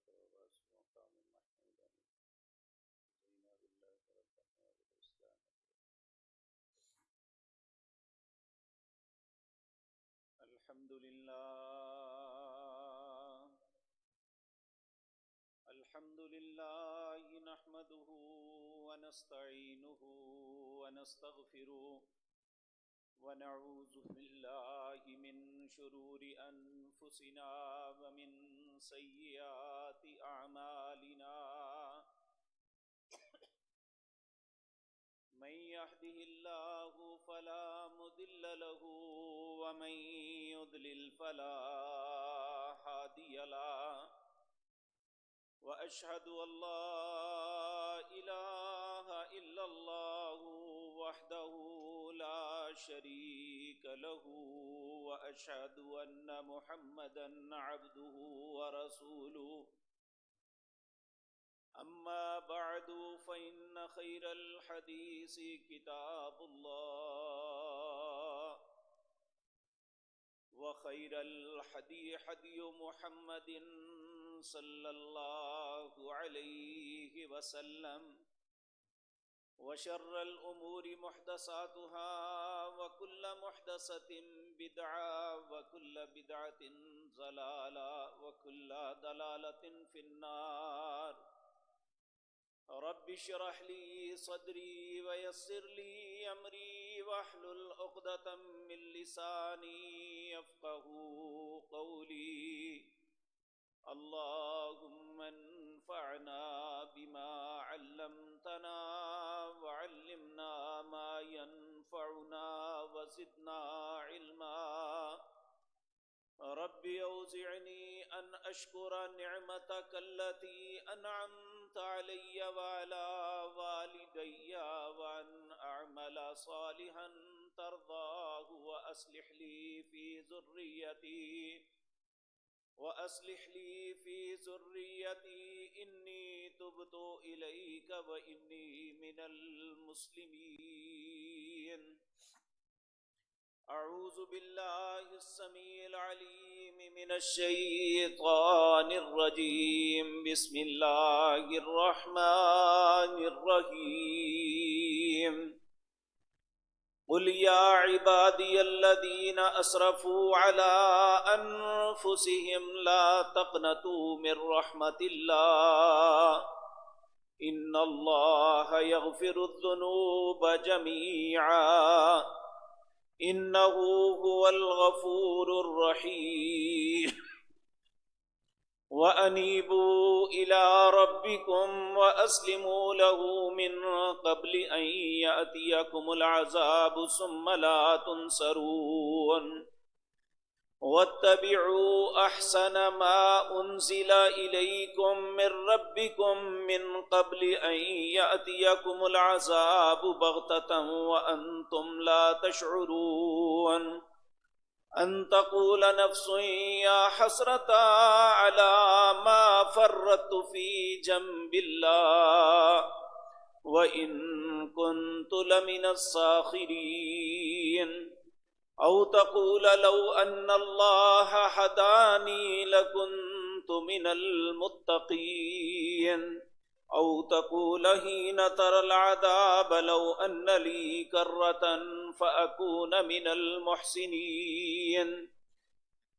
وبعث مقام محمودا زينا بالله ربنا وبالإسلام. الحمد لله نحمده ونستعينه ونستغفره ونعوذ بالله من شرور أنفسنا ومن سيئات أعمالنا. من يهده الله فلا مضل له ومن يضلل فلا هادي له. وأشهد أن لا إله إلا الله وحده لا شريك له. وأشهد أن محمدا عبده ورسوله. أما بعد فإن خير الحديث كتاب الله وخير الحدي حدي محمد صلى الله عليه وسلم. وشر الأمور محدثاتها وكل محدثة بدعة وكل بدعة ضلالة وكل ضلالة في النار. رب اشرح لي صدري ويسر لي أمري واحلل عقدة من لساني يفقهوا قولي. اللهم انفعنا بما علمتنا وعلمنا ما ينفعنا وزدنا علما. رب أوزعني أن أشكر نعمتك التي أنعمت علي وعلى والدي وأن أعمل صالحا ترضاه وأصلح لي في ذريتي إني تبت إليك وإني من المسلمين. أعوذ بالله السميع العليم من الشيطان الرجيم. بسم الله الرحمن الرحيم. قل يا عبادي الذين أسرفوا على أنفسهم لا تقنطوا من رحمة الله إن الله يغفر الذنوب جميعا إنه هو الغفور الرحيم. وأنيبوا إلى ربكم وأسلموا له من قبل أن يأتيكم العذاب ثم لا تنصرون. واتبعوا أحسن ما أنزل إليكم من ربكم من قبل أن يأتيكم العذاب بغتة وأنتم لا تشعرون. أن تقول نفس يا حسرة على ما فرطت في جنب الله وإن كنت لمن الساخرين. أو تقول لو أن الله هداني لكنت من المتقين. أو تقول حين ترى العذاب لو أن لي كرة فأكون من المحسنين.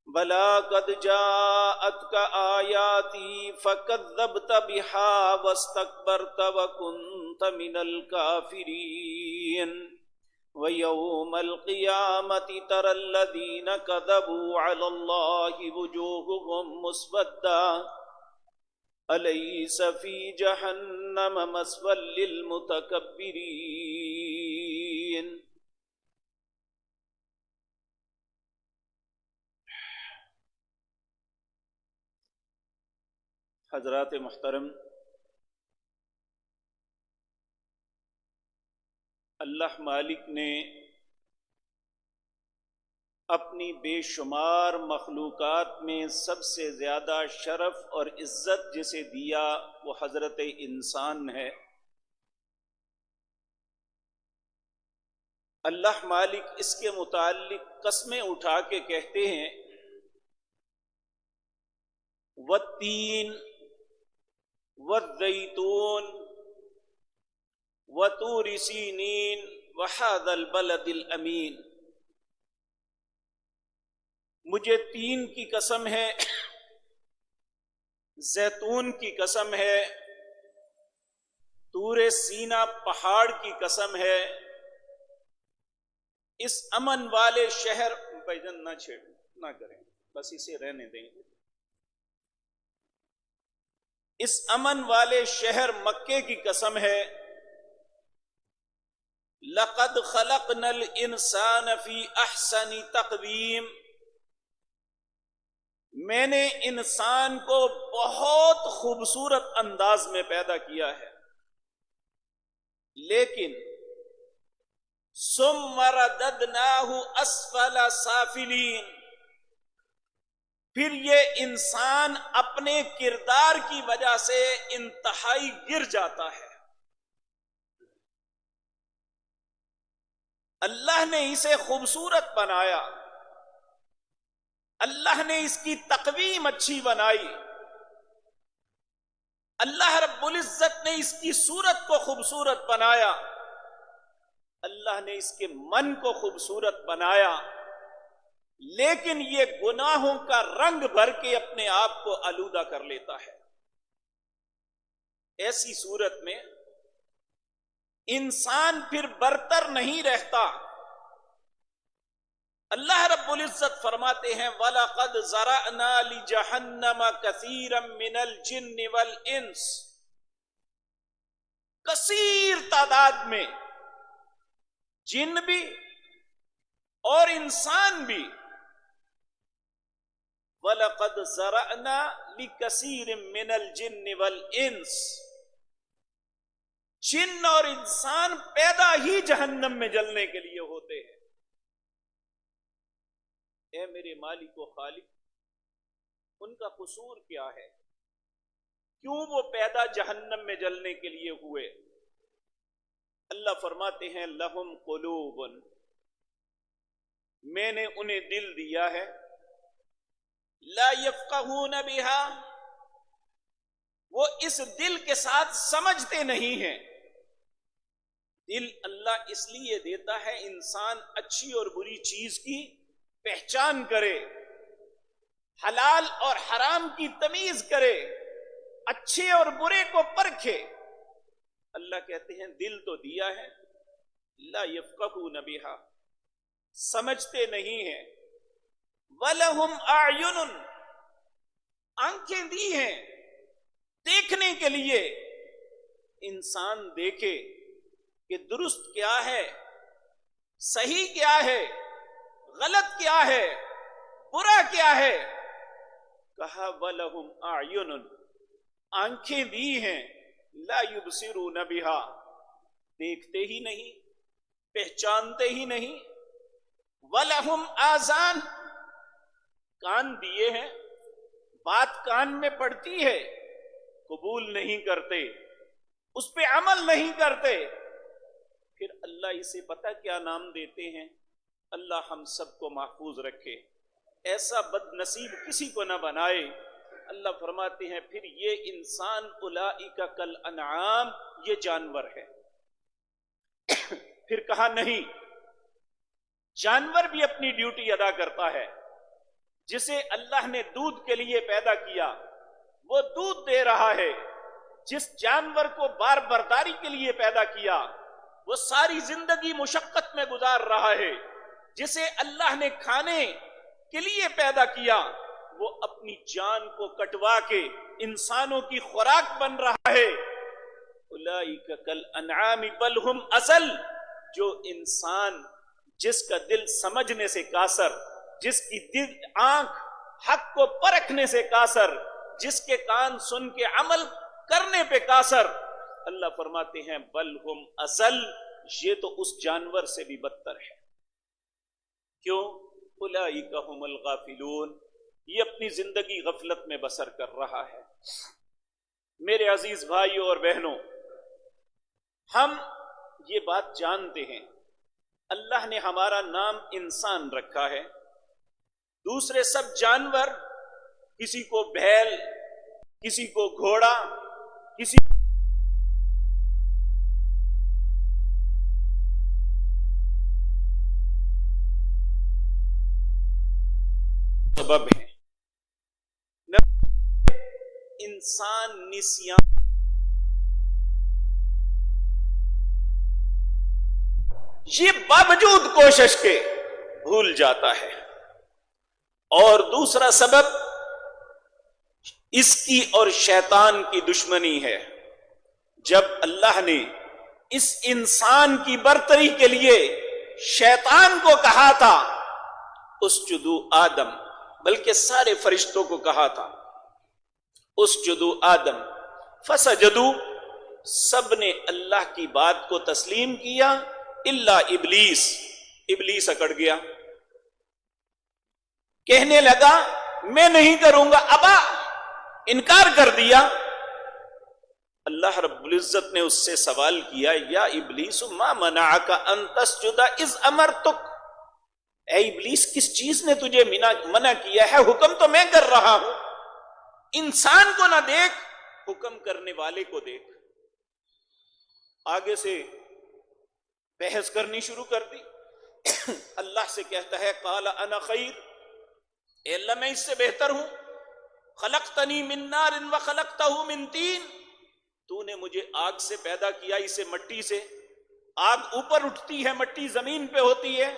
بلى قد جاءتك آياتي فكذبت بها واستكبرت وكنت من الكافرين. ويوم القيامة ترى الذين كذبوا على الله وجوههم مسودة أليس في جهنم مثوى للمتكبرين. حضرات محترم، اللہ مالک نے اپنی بے شمار مخلوقات میں سب سے زیادہ شرف اور عزت جسے دیا وہ حضرت انسان ہے. اللہ مالک اس کے متعلق قسمیں اٹھا کے کہتے ہیں والتین والزیتون وطور سینین وہذا البلد الامین. مجھے تین کی قسم ہے، زیتون کی قسم ہے، طور سینا پہاڑ کی قسم ہے، اس امن والے شہر بھائی جان نہ چھیڑ نہ کریں، بس اسے رہنے دیں. اس امن والے شہر مکے کی قسم ہے، لقد خلقنا الانسان فی احسن تقویم. میں نے انسان کو بہت خوبصورت انداز میں پیدا کیا ہے، لیکن ثم رددناہ اسفل سافلین، پھر یہ انسان اپنے کردار کی وجہ سے انتہائی گر جاتا ہے. اللہ نے اسے خوبصورت بنایا، اللہ نے اس کی تقویم اچھی بنائی، اللہ رب العزت نے اس کی صورت کو خوبصورت بنایا، اللہ نے اس کے من کو خوبصورت بنایا، لیکن یہ گناہوں کا رنگ بھر کے اپنے آپ کو آلودہ کر لیتا ہے. ایسی صورت میں انسان پھر برتر نہیں رہتا. اللہ رب العزت فرماتے ہیں وَلَقَدْ زَرَعْنَا لِجَهَنَّمَ كَثِيرًا مِنَ الْجِنِّ وَالْإِنسِ، کثیر تعداد میں جن بھی اور انسان بھی. وَلَقَدْ زَرَعْنَا لِكَثِيرٍ مِنَ الْجِنِّ وَالْإِنسِ، جن اور انسان پیدا ہی جہنم میں جلنے کے لیے ہوتے ہیں. اے میرے مالک و خالق، ان کا قصور کیا ہے؟ کیوں وہ پیدا جہنم میں جلنے کے لیے ہوئے؟ اللہ فرماتے ہیں لہم قلوب، میں نے انہیں دل دیا ہے، لا یفقہون بہا، وہ اس دل کے ساتھ سمجھتے نہیں ہیں. دل اللہ اس لیے دیتا ہے انسان اچھی اور بری چیز کی پہچان کرے، حلال اور حرام کی تمیز کرے، اچھے اور برے کو پرکھے. اللہ کہتے ہیں دل تو دیا ہے، لا یفقہون بہا، سمجھتے نہیں ہیں. وَلَهُمْ أَعْيُنٌ، آنکھیں دی ہیں دیکھنے کے لیے. انسان دیکھے کہ درست کیا ہے، صحیح کیا ہے، غلط کیا ہے، برا کیا ہے. کہا وَلَهُمْ أَعْيُنٌ، آنکھیں دی ہیں، لا يُبْصِرُونَ بِهَا، دیکھتے ہی نہیں، پہچانتے ہی نہیں. وَلَهُمْ آذان، کان دیے ہیں، بات کان میں پڑتی ہے، قبول نہیں کرتے، اس پہ عمل نہیں کرتے. پھر اللہ اسے پتہ کیا نام دیتے ہیں؟ اللہ ہم سب کو محفوظ رکھے، ایسا بد نصیب کسی کو نہ بنائے. اللہ فرماتے ہیں پھر یہ انسان اولئک کالانعام، یہ جانور ہے. پھر کہا نہیں، جانور بھی اپنی ڈیوٹی ادا کرتا ہے. جسے اللہ نے دودھ کے لیے پیدا کیا وہ دودھ دے رہا ہے، جس جانور کو بار برداری کے لیے پیدا کیا وہ ساری زندگی مشقت میں گزار رہا ہے. جسے اللہ نے کھانے کے لیے پیدا کیا وہ اپنی جان کو کٹوا کے انسانوں کی خوراک بن رہا ہے. اولئک کالانعام بل ہم اضل، جو انسان جس کا دل سمجھنے سے قاصر، جس کی دل آنکھ حق کو پرکھنے سے قاصر، جس کے کان سن کے عمل کرنے پہ قاصر، اللہ فرماتے ہیں بل ہم اضل، یہ تو اس جانور سے بھی بدتر ہے. کیوں؟ اولئک هم الغافلون، یہ اپنی زندگی غفلت میں بسر کر رہا ہے. میرے عزیز بھائیوں اور بہنوں، ہم یہ بات جانتے ہیں اللہ نے ہمارا نام انسان رکھا ہے. دوسرے سب جانور، کسی کو بھیل، کسی کو گھوڑا، کسی سبب ہے، انسان نسیان یہ باوجود کوشش کے بھول جاتا ہے، اور دوسرا سبب اس کی اور شیطان کی دشمنی ہے۔ جب اللہ نے اس انسان کی برتری کے لیے شیطان کو کہا تھا اسجدوا آدم، بلکہ سارے فرشتوں کو کہا تھا اسجدوا آدم فسجدوا، سب نے اللہ کی بات کو تسلیم کیا الا ابلیس، ابلیس اکڑ گیا، کہنے لگا میں نہیں کروں گا، ابا، انکار کر دیا۔ اللہ رب العزت نے اس سے سوال کیا یا ابلیس ما منعک ان تسجد اذ امرتک، اے ابلیس کس چیز نے تجھے منع کیا ہے؟ حکم تو میں کر رہا ہوں، انسان کو نہ دیکھ، حکم کرنے والے کو دیکھ۔ آگے سے بحث کرنی شروع کر دی، اللہ سے کہتا ہے قال انا خیر، اے اللہ میں اس سے بہتر ہوں، خلقتنی من نار وخلقتہ من طین، تو نے مجھے آگ سے پیدا کیا، اسے مٹی سے، آگ اوپر اٹھتی ہے، مٹی زمین پہ ہوتی ہے،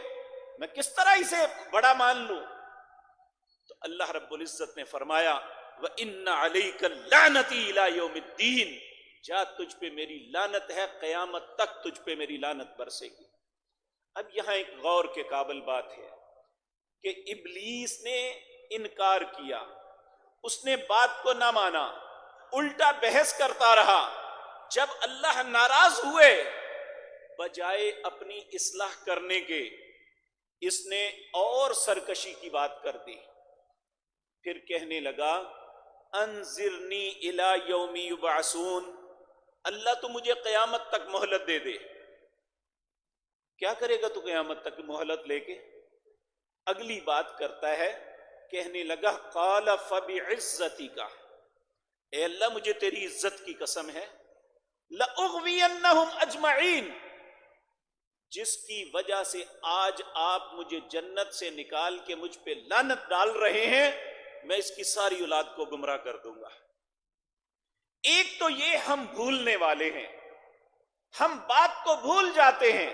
میں کس طرح اسے بڑا مان لوں؟ تو اللہ رب العزت نے فرمایا وَإِنَّ عَلَيْكَ اللَّعْنَةِ إِلَى يَوْمِ الدِّينِ، جا تجھ پہ میری لعنت ہے، قیامت تک تجھ پہ میری لعنت برسے گی۔ اب یہاں ایک غور کے قابل بات ہے کہ ابلیس نے انکار کیا، اس نے بات کو نہ مانا، الٹا بحث کرتا رہا۔ جب اللہ ناراض ہوئے، بجائے اپنی اصلاح کرنے کے اس نے اور سرکشی کی بات کر دی، پھر کہنے لگا انذرنی الی یوم یبعثون، اللہ تو مجھے قیامت تک مہلت دے دے۔ کیا کرے گا تو قیامت تک مہلت لے کے؟ اگلی بات کرتا ہے، کہنے لگا قال فبعزتک، اے اللہ مجھے تیری عزت کی قسم ہے، لأغوینہم اجمعین، جس کی وجہ سے آج آپ مجھے جنت سے نکال کے مجھ پہ لعنت ڈال رہے ہیں، میں اس کی ساری اولاد کو گمراہ کر دوں گا۔ ایک تو یہ ہم بھولنے والے ہیں، ہم بات کو بھول جاتے ہیں،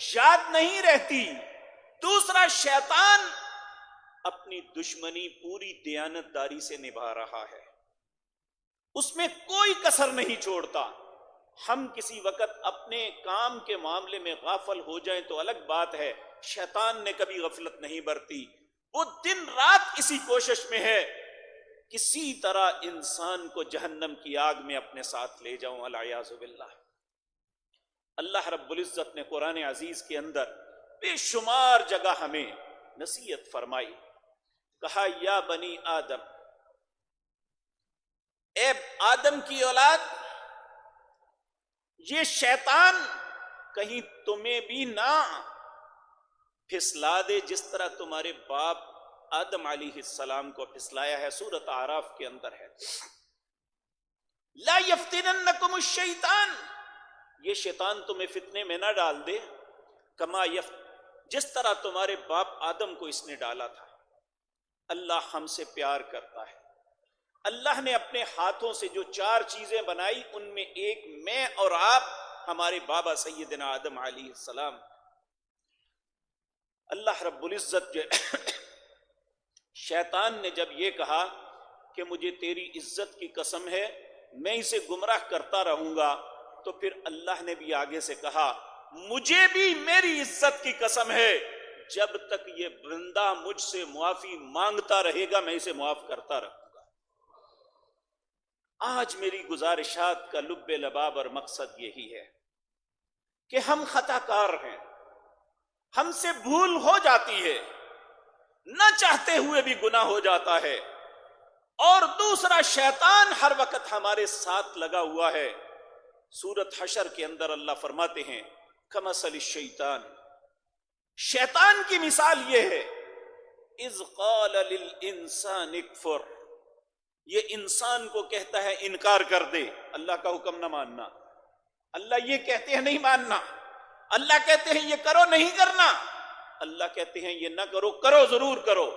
یاد نہیں رہتی۔ دوسرا، شیطان اپنی دشمنی پوری دیانتداری سے نبھا رہا ہے، اس میں کوئی کسر نہیں چھوڑتا۔ ہم کسی وقت اپنے کام کے معاملے میں غافل ہو جائیں تو الگ بات ہے، شیطان نے کبھی غفلت نہیں برتی، وہ دن رات اسی کوشش میں ہے کسی طرح انسان کو جہنم کی آگ میں اپنے ساتھ لے جاؤں، والعیاذ باللہ۔ اللہ رب العزت نے قرآن عزیز کے اندر بے شمار جگہ ہمیں نصیحت فرمائی، کہا یا بنی آدم، اے آدم کی اولاد، یہ شیطان کہیں تمہیں بھی نہ پھسلا دے جس طرح تمہارے باپ آدم علیہ السلام کو پھسلایا ہے، سورۃ اعراف کے اندر ہے، لا یفتننکم الشیطان، یہ شیطان تمہیں فتنے میں نہ ڈال دے، جس طرح تمہارے باپ آدم کو اس نے ڈالا تھا۔ اللہ ہم سے پیار کرتا ہے، اللہ نے اپنے ہاتھوں سے جو 4 چیزیں بنائی، ان میں ایک میں اور آپ، ہمارے بابا سیدنا آدم علیہ السلام۔ اللہ رب العزت شیطان نے جب یہ کہا کہ مجھے تیری عزت کی قسم ہے میں اسے گمراہ کرتا رہوں گا، تو پھر اللہ نے بھی آگے سے کہا مجھے بھی میری عزت کی قسم ہے، جب تک یہ بندہ مجھ سے معافی مانگتا رہے گا میں اسے معاف کرتا رہوں گا۔ آج میری گزارشات کا لب لباب اور مقصد یہی ہے کہ ہم خطا کار ہیں، ہم سے بھول ہو جاتی ہے، نہ چاہتے ہوئے بھی گناہ ہو جاتا ہے، اور دوسرا شیطان ہر وقت ہمارے ساتھ لگا ہوا ہے۔ سورۃ حشر کے اندر اللہ فرماتے ہیں کمثل الشیطان، شیطان کی مثال یہ ہے اذ قال للانسان اکفر، یہ انسان کو کہتا ہے انکار کر دے، اللہ کا حکم نہ ماننا. اللہ یہ کہتے ہیں نہیں ماننا، اللہ کہتے ہیں یہ کرو نہیں کرنا، اللہ کہتے ہیں یہ نہ کرو، کرو ضرور کرو.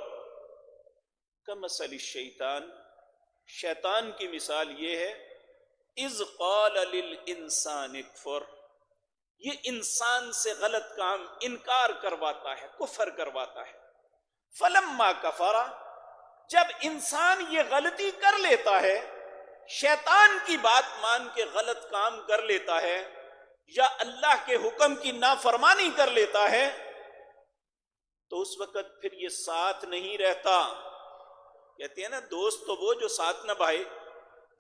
کمثل الشیطان، شیطان کی مثال یہ ہے، اذ قال للانسان اکفر، یہ انسان سے غلط کام انکار کرواتا ہے، کفر کرواتا ہے. فلما کفر، جب انسان یہ غلطی کر لیتا ہے، شیطان کی بات مان کے غلط کام کر لیتا ہے یا اللہ کے حکم کی نافرمانی کر لیتا ہے، تو اس وقت پھر یہ ساتھ نہیں رہتا. کہتے ہیں نا دوست تو وہ جو ساتھ نہ بھائے،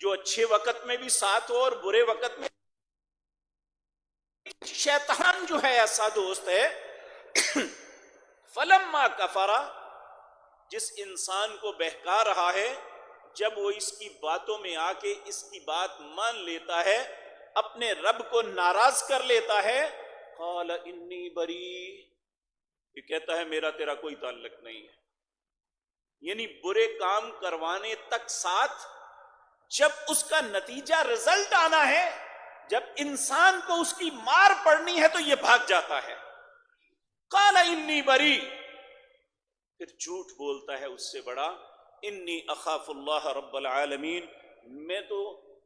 جو اچھے وقت میں بھی ساتھ ہو اور برے وقت میں. شیطان جو ہے ایسا دوست ہے. فلما کفر، جس انسان کو بہکا رہا ہے، جب وہ اس کی باتوں میں آ کے اس کی بات مان لیتا ہے، اپنے رب کو ناراض کر لیتا ہے، قال انی بری، یہ کہتا ہے میرا تیرا کوئی تعلق نہیں ہے. یعنی برے کام کروانے تک ساتھ، جب اس کا نتیجہ رزلٹ آنا ہے، جب انسان کو اس کی مار پڑنی ہے تو یہ بھاگ جاتا ہے. قال انی بری، پھر جھوٹ بولتا ہے اس سے بڑا، انی اخاف اللہ رب العالمین، میں تو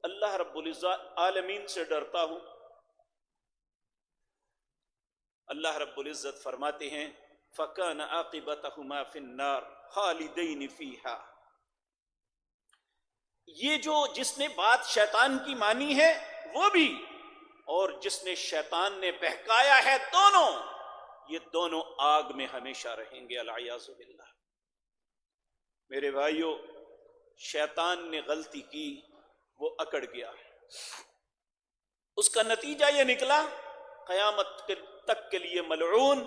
اللہ رب العزت عالمین سے ڈرتا ہوں. اللہ رب العزت فرماتے ہیں فَكَانَ عَاقِبَتَهُمَا فِي النَّارِ خَالِدَيْنِ فِيهَا. یہ جو جس نے بات شیطان کی مانی ہے وہ بھی، اور جس نے شیطان نے بہکایا ہے، دونوں، یہ دونوں آگ میں ہمیشہ رہیں گے، العیاذ باللہ. میرے بھائیو، شیطان نے غلطی کی، وہ اکڑ گیا، اس کا نتیجہ یہ نکلا قیامت تک کے لیے ملعون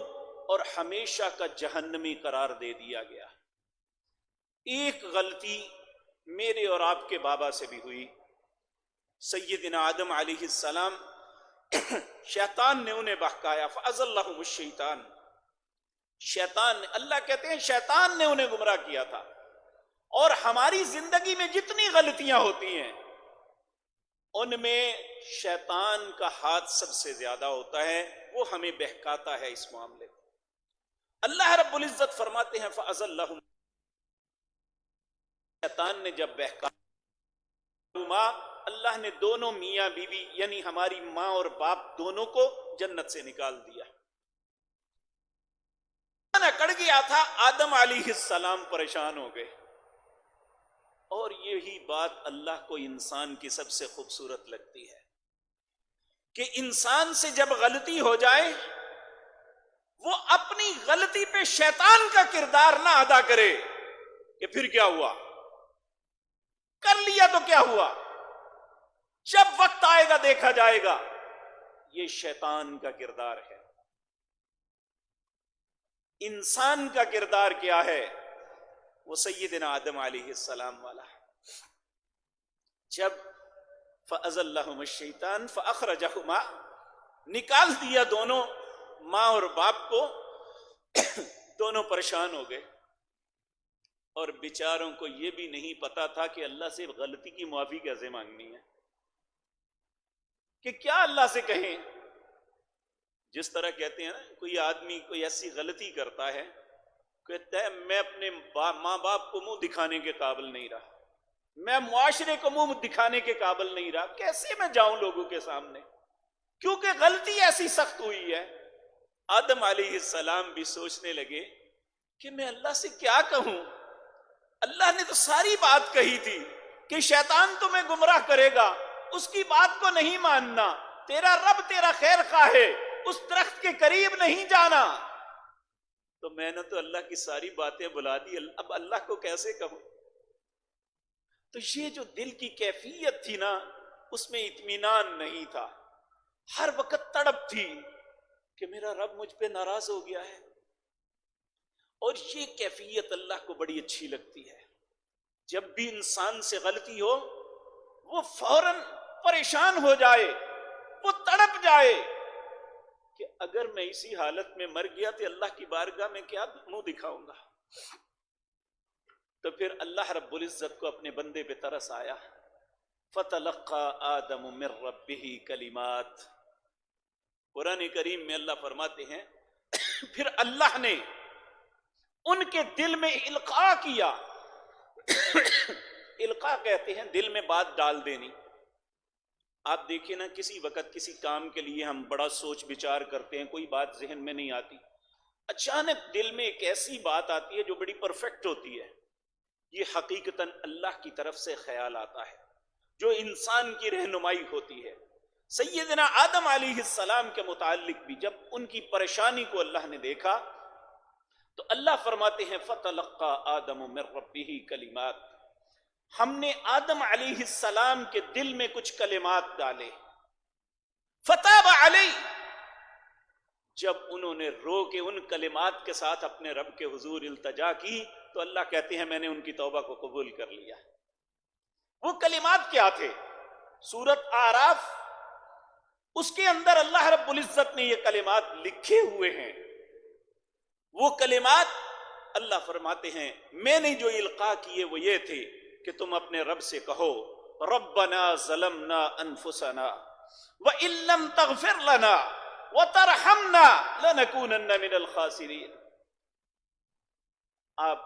اور ہمیشہ کا جہنمی قرار دے دیا گیا. ایک غلطی میرے اور آپ کے بابا سے بھی ہوئی. سیدنا آدم علیہ السلام، شیطان نے انہیں بہکایا، فَأَزَلَّهُمُ الشَّيْطَانُ، شیطان، اللہ کہتے ہیں شیطان نے انہیں گمراہ کیا تھا. اور ہماری زندگی میں جتنی غلطیاں ہوتی ہیں ان میں شیطان کا ہاتھ سب سے زیادہ ہوتا ہے، وہ ہمیں بہکاتا ہے اس معاملے میں. اللہ رب العزت فرماتے ہیں فَأَزَلَّهُمْ، شیطان نے جب بہکایا، اللہ نے دونوں میاں بیوی یعنی ہماری ماں اور باپ دونوں کو جنت سے نکال دیا. اکڑ گیا تھا، آدم علیہ السلام پریشان ہو گئے. اور یہی بات اللہ کو انسان کی سب سے خوبصورت لگتی ہے کہ انسان سے جب غلطی ہو جائے، وہ اپنی غلطی پہ شیطان کا کردار نہ ادا کرے کہ پھر کیا ہوا، کر لیا تو کیا ہوا، جب وقت آئے گا دیکھا جائے گا. یہ شیطان کا کردار ہے. انسان کا کردار کیا ہے؟ وہ سیدنا آدم علیہ السلام والا ہے. جب فَأَزَلَّهُمُ الشَّيْطَانُ فَأَخْرَجَهُمَا، نکال دیا دونوں ماں اور باپ کو، دونوں پریشان ہو گئے. اور بیچاروں کو یہ بھی نہیں پتا تھا کہ اللہ سے غلطی کی معافی کیسے مانگنی ہے، کہ کیا اللہ سے کہیں. جس طرح کہتے ہیں نا، کوئی آدمی کوئی ایسی غلطی کرتا ہے، کہتا ہے میں اپنے ماں باپ کو منہ دکھانے کے قابل نہیں رہا، میں معاشرے کو منہ دکھانے کے قابل نہیں رہا، کیسے میں جاؤں لوگوں کے سامنے، کیونکہ غلطی ایسی سخت ہوئی ہے. آدم علیہ السلام بھی سوچنے لگے کہ میں اللہ سے کیا کہوں. اللہ نے تو ساری بات کہی تھی کہ شیطان تمہیں گمراہ کرے گا، اس کی بات کو نہیں ماننا، تیرا رب تیرا خیر خواہ ہے، اس درخت کے قریب نہیں جانا. تو میں نے تو اللہ کی ساری باتیں بلا دی، اب اللہ کو کیسے کہوں. تو یہ جو دل کی کیفیت تھی نا، اس میں اطمینان نہیں تھا، ہر وقت تڑپ تھی کہ میرا رب مجھ پہ ناراض ہو گیا ہے. اور یہ کیفیت اللہ کو بڑی اچھی لگتی ہے. جب بھی انسان سے غلطی ہو، وہ فوراً پریشان ہو جائے، وہ تڑپ جائے کہ اگر میں اسی حالت میں مر گیا تو اللہ کی بارگاہ میں کیا منہ دکھاؤں گا. تو پھر اللہ رب العزت کو اپنے بندے پہ ترس آیا. فَتَلَقَّى آدَمُ مِن رَبِّهِ کلمات. قرآن کریم میں اللہ فرماتے ہیں پھر اللہ نے ان کے دل میں القاء کیا. القاء کہتے ہیں دل میں بات ڈال دینی. آپ دیکھیں نا, کسی وقت کسی کام کے لیے ہم بڑا سوچ بچار کرتے ہیں, کوئی بات ذہن میں نہیں آتی, اچانک دل میں ایک ایسی بات آتی ہے جو بڑی پرفیکٹ ہوتی ہے. یہ حقیقتاً اللہ کی طرف سے خیال آتا ہے جو انسان کی رہنمائی ہوتی ہے. سیدنا آدم علیہ السلام کے متعلق بھی جب ان کی پریشانی کو اللہ نے دیکھا تو اللہ فرماتے ہیں فَتَلَقَّى آدَمُ مِن رَبِّهِ کلمات. ہم نے آدم علیہ السلام کے دل میں کچھ کلمات ڈالے. فَتَابَ عَلَيْهِ. جب انہوں نے رو کے ان کلمات کے ساتھ اپنے رب کے حضور التجا کی تو اللہ کہتے ہیں میں نے ان کی توبہ کو قبول کر لیا. وہ کلمات کیا تھے؟ سورۃ اعراف اس کے اندر اللہ رب العزت نے یہ کلمات لکھے ہوئے ہیں. وہ کلمات اللہ فرماتے ہیں میں نے جو القاء کیے وہ یہ تھے کہ تم اپنے رب سے کہو ربنا ظلمنا انفسنا وان لم تغفر لنا وترحمنا لنكونن من الخاسرین. آپ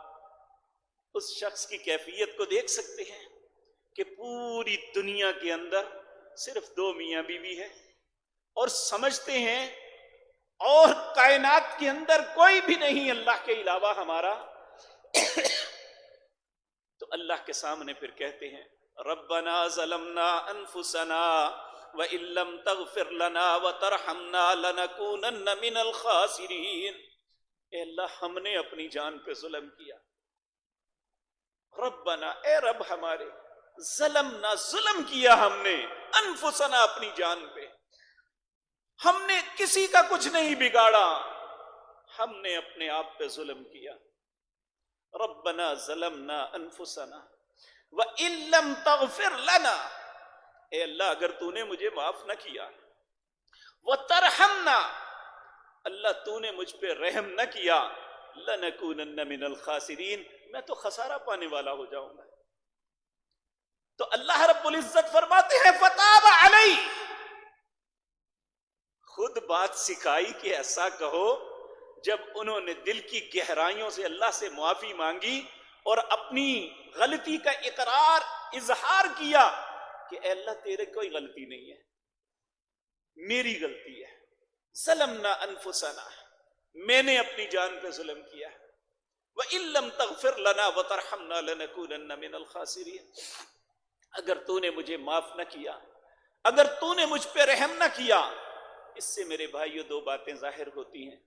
اس شخص کی کیفیت کو دیکھ سکتے ہیں کہ پوری دنیا کے اندر صرف 2 میاں بیوی ہیں اور سمجھتے ہیں اور کائنات کے اندر کوئی بھی نہیں اللہ کے علاوہ ہمارا. تو اللہ کے سامنے پھر کہتے ہیں ربنا ظلمنا انفسنا وان لم تغفر لنا وترحمنا لنكونن من الخاسرین. اے اللہ ہم نے اپنی جان پہ ظلم کیا. ربنا اے رب ہمارے, ظلمنا ظلم کیا ہم نے, انفسنا اپنی جان پہ, ہم نے کسی کا کچھ نہیں بگاڑا, ہم نے اپنے آپ پہ ظلم کیا. ربنا ظلمنا انفسنا وان لم تغفر لنا. اے اللہ اگر تو نے مجھے معاف نہ کیا, وترحمنا اللہ تو نے مجھ پہ رحم نہ کیا, لنکونن من الخاسرین میں تو خسارہ پانے والا ہو جاؤں گا. تو اللہ رب العزت فرماتے ہیں فتاب علی. خود بات سکھائی کہ ایسا کہو. جب انہوں نے دل کی گہرائیوں سے اللہ سے معافی مانگی اور اپنی غلطی کا اقرار اظہار کیا کہ اے اللہ تیرے کوئی غلطی نہیں ہے, میری غلطی ہے. ظلمنا انفسنا میں نے اپنی جان پہ ظلم کیا. وَإِن لَّمْ تَغْفِرْ لَنَا وَتَرْحَمْنَا لَنَكُونَنَّ مِنَ الْخَاسِرِينَ. اگر تو نے مجھے معاف نہ کیا, اگر تو نے مجھ پہ رحم نہ کیا. اس سے میرے بھائیو 2 باتیں ظاہر ہوتی ہیں.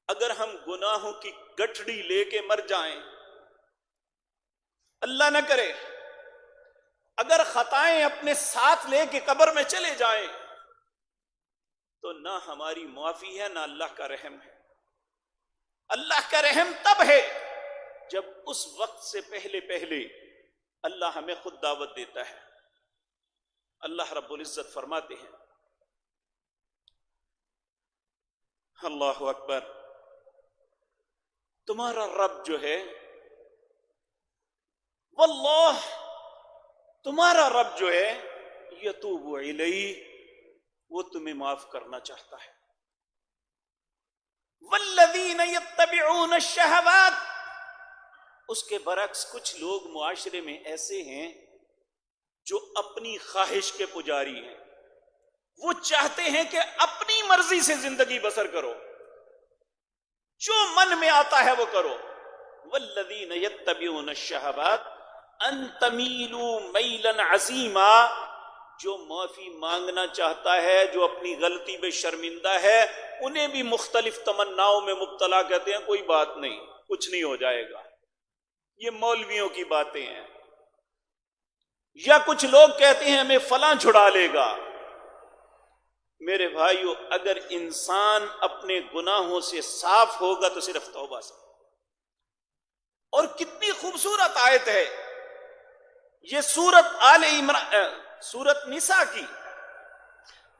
اگر ہم گناہوں کی گٹھڑی لے کے مر جائیں, اللہ نہ کرے اگر خطائیں اپنے ساتھ لے کے قبر میں چلے جائیں, تو نہ ہماری معافی ہے نہ اللہ کا رحم ہے. اللہ کا رحم تب ہے جب اس وقت سے پہلے اللہ ہمیں خود دعوت دیتا ہے. اللہ رب العزت فرماتے ہیں اللہ اکبر, تمہارا رب جو ہے واللہ تمہارا رب جو ہے یتوب الیہ وہ تمہیں معاف کرنا چاہتا ہے. والذین یتبعون الشہوات. اس کے برعکس کچھ لوگ معاشرے میں ایسے ہیں جو اپنی خواہش کے پجاری ہیں. وہ چاہتے ہیں کہ اپنی مرضی سے زندگی بسر کرو, جو من میں آتا ہے وہ کرو. والذین یتبعون الشہوات ان تمیلوا میلا عظیما. جو معافی مانگنا چاہتا ہے, جو اپنی غلطی پہ شرمندہ ہے, انہیں بھی مختلف تمناؤں میں مبتلا کہتے ہیں. کوئی بات نہیں, کچھ نہیں ہو جائے گا, یہ مولویوں کی باتیں ہیں. یا کچھ لوگ کہتے ہیں ہمیں فلاں چھڑا لے گا. میرے بھائیو اگر انسان اپنے گناہوں سے صاف ہوگا تو صرف توبہ سے. اور کتنی خوبصورت آیت ہے یہ سورت آل عمران, سورت نساء کی.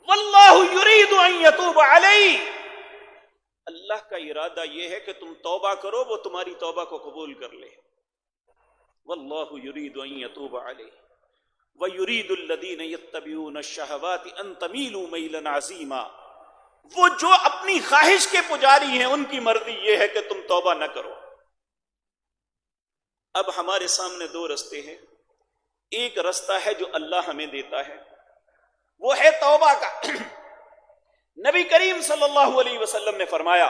واللہ یرید ان یتوب علی. اللہ کا ارادہ یہ ہے کہ تم توبہ کرو, وہ تمہاری توبہ کو قبول کر لے. واللہ یرید ان یتوب علیہ وَيُرِيدُ الَّذِينَ يَتَّبِعُونَ الشَّهَوَاتِ أَن تَمِيلُوا مَيْلًا عَظِيمًا. وہ جو اپنی خواہش کے پجاری ہیں ان کی مرضی یہ ہے کہ تم توبہ نہ کرو. اب ہمارے سامنے دو رستے ہیں. ایک رستہ ہے جو اللہ ہمیں دیتا ہے، وہ ہے توبہ کا. نبی کریم صلی اللہ علیہ وسلم نے فرمایا،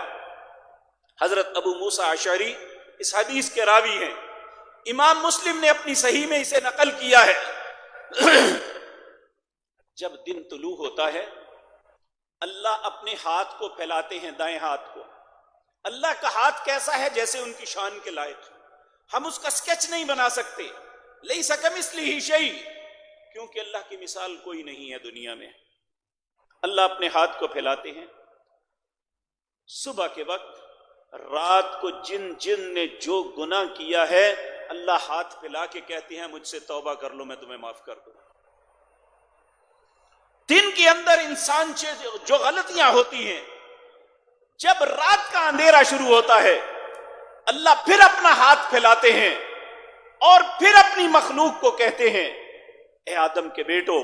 حضرت ابو موسیٰ اشعری اس حدیث کے راوی ہیں، امام مسلم نے اپنی صحیح میں اسے نقل کیا ہے. جب دن طلوع ہوتا ہے اللہ اپنے ہاتھ کو پھیلاتے ہیں، دائیں ہاتھ کو. اللہ کا ہاتھ کیسا ہے؟ جیسے ان کی شان کے لائق. ہم اس کا سکیچ نہیں بنا سکتے. لیس کمثلہ شیء، کیونکہ اللہ کی مثال کوئی نہیں ہے دنیا میں. اللہ اپنے ہاتھ کو پھیلاتے ہیں. صبح کے وقت رات کو جن جن نے جو گناہ کیا ہے اللہ ہاتھ پھیلا کے کہتے ہیں مجھ سے توبہ کر لو، میں تمہیں معاف کر دوں. دن کے اندر انسان سے جو غلطیاں ہوتی ہیں، جب رات کا اندھیرا شروع ہوتا ہے اللہ پھر اپنا ہاتھ پھیلاتے ہیں اور پھر اپنی مخلوق کو کہتے ہیں اے آدم کے بیٹو،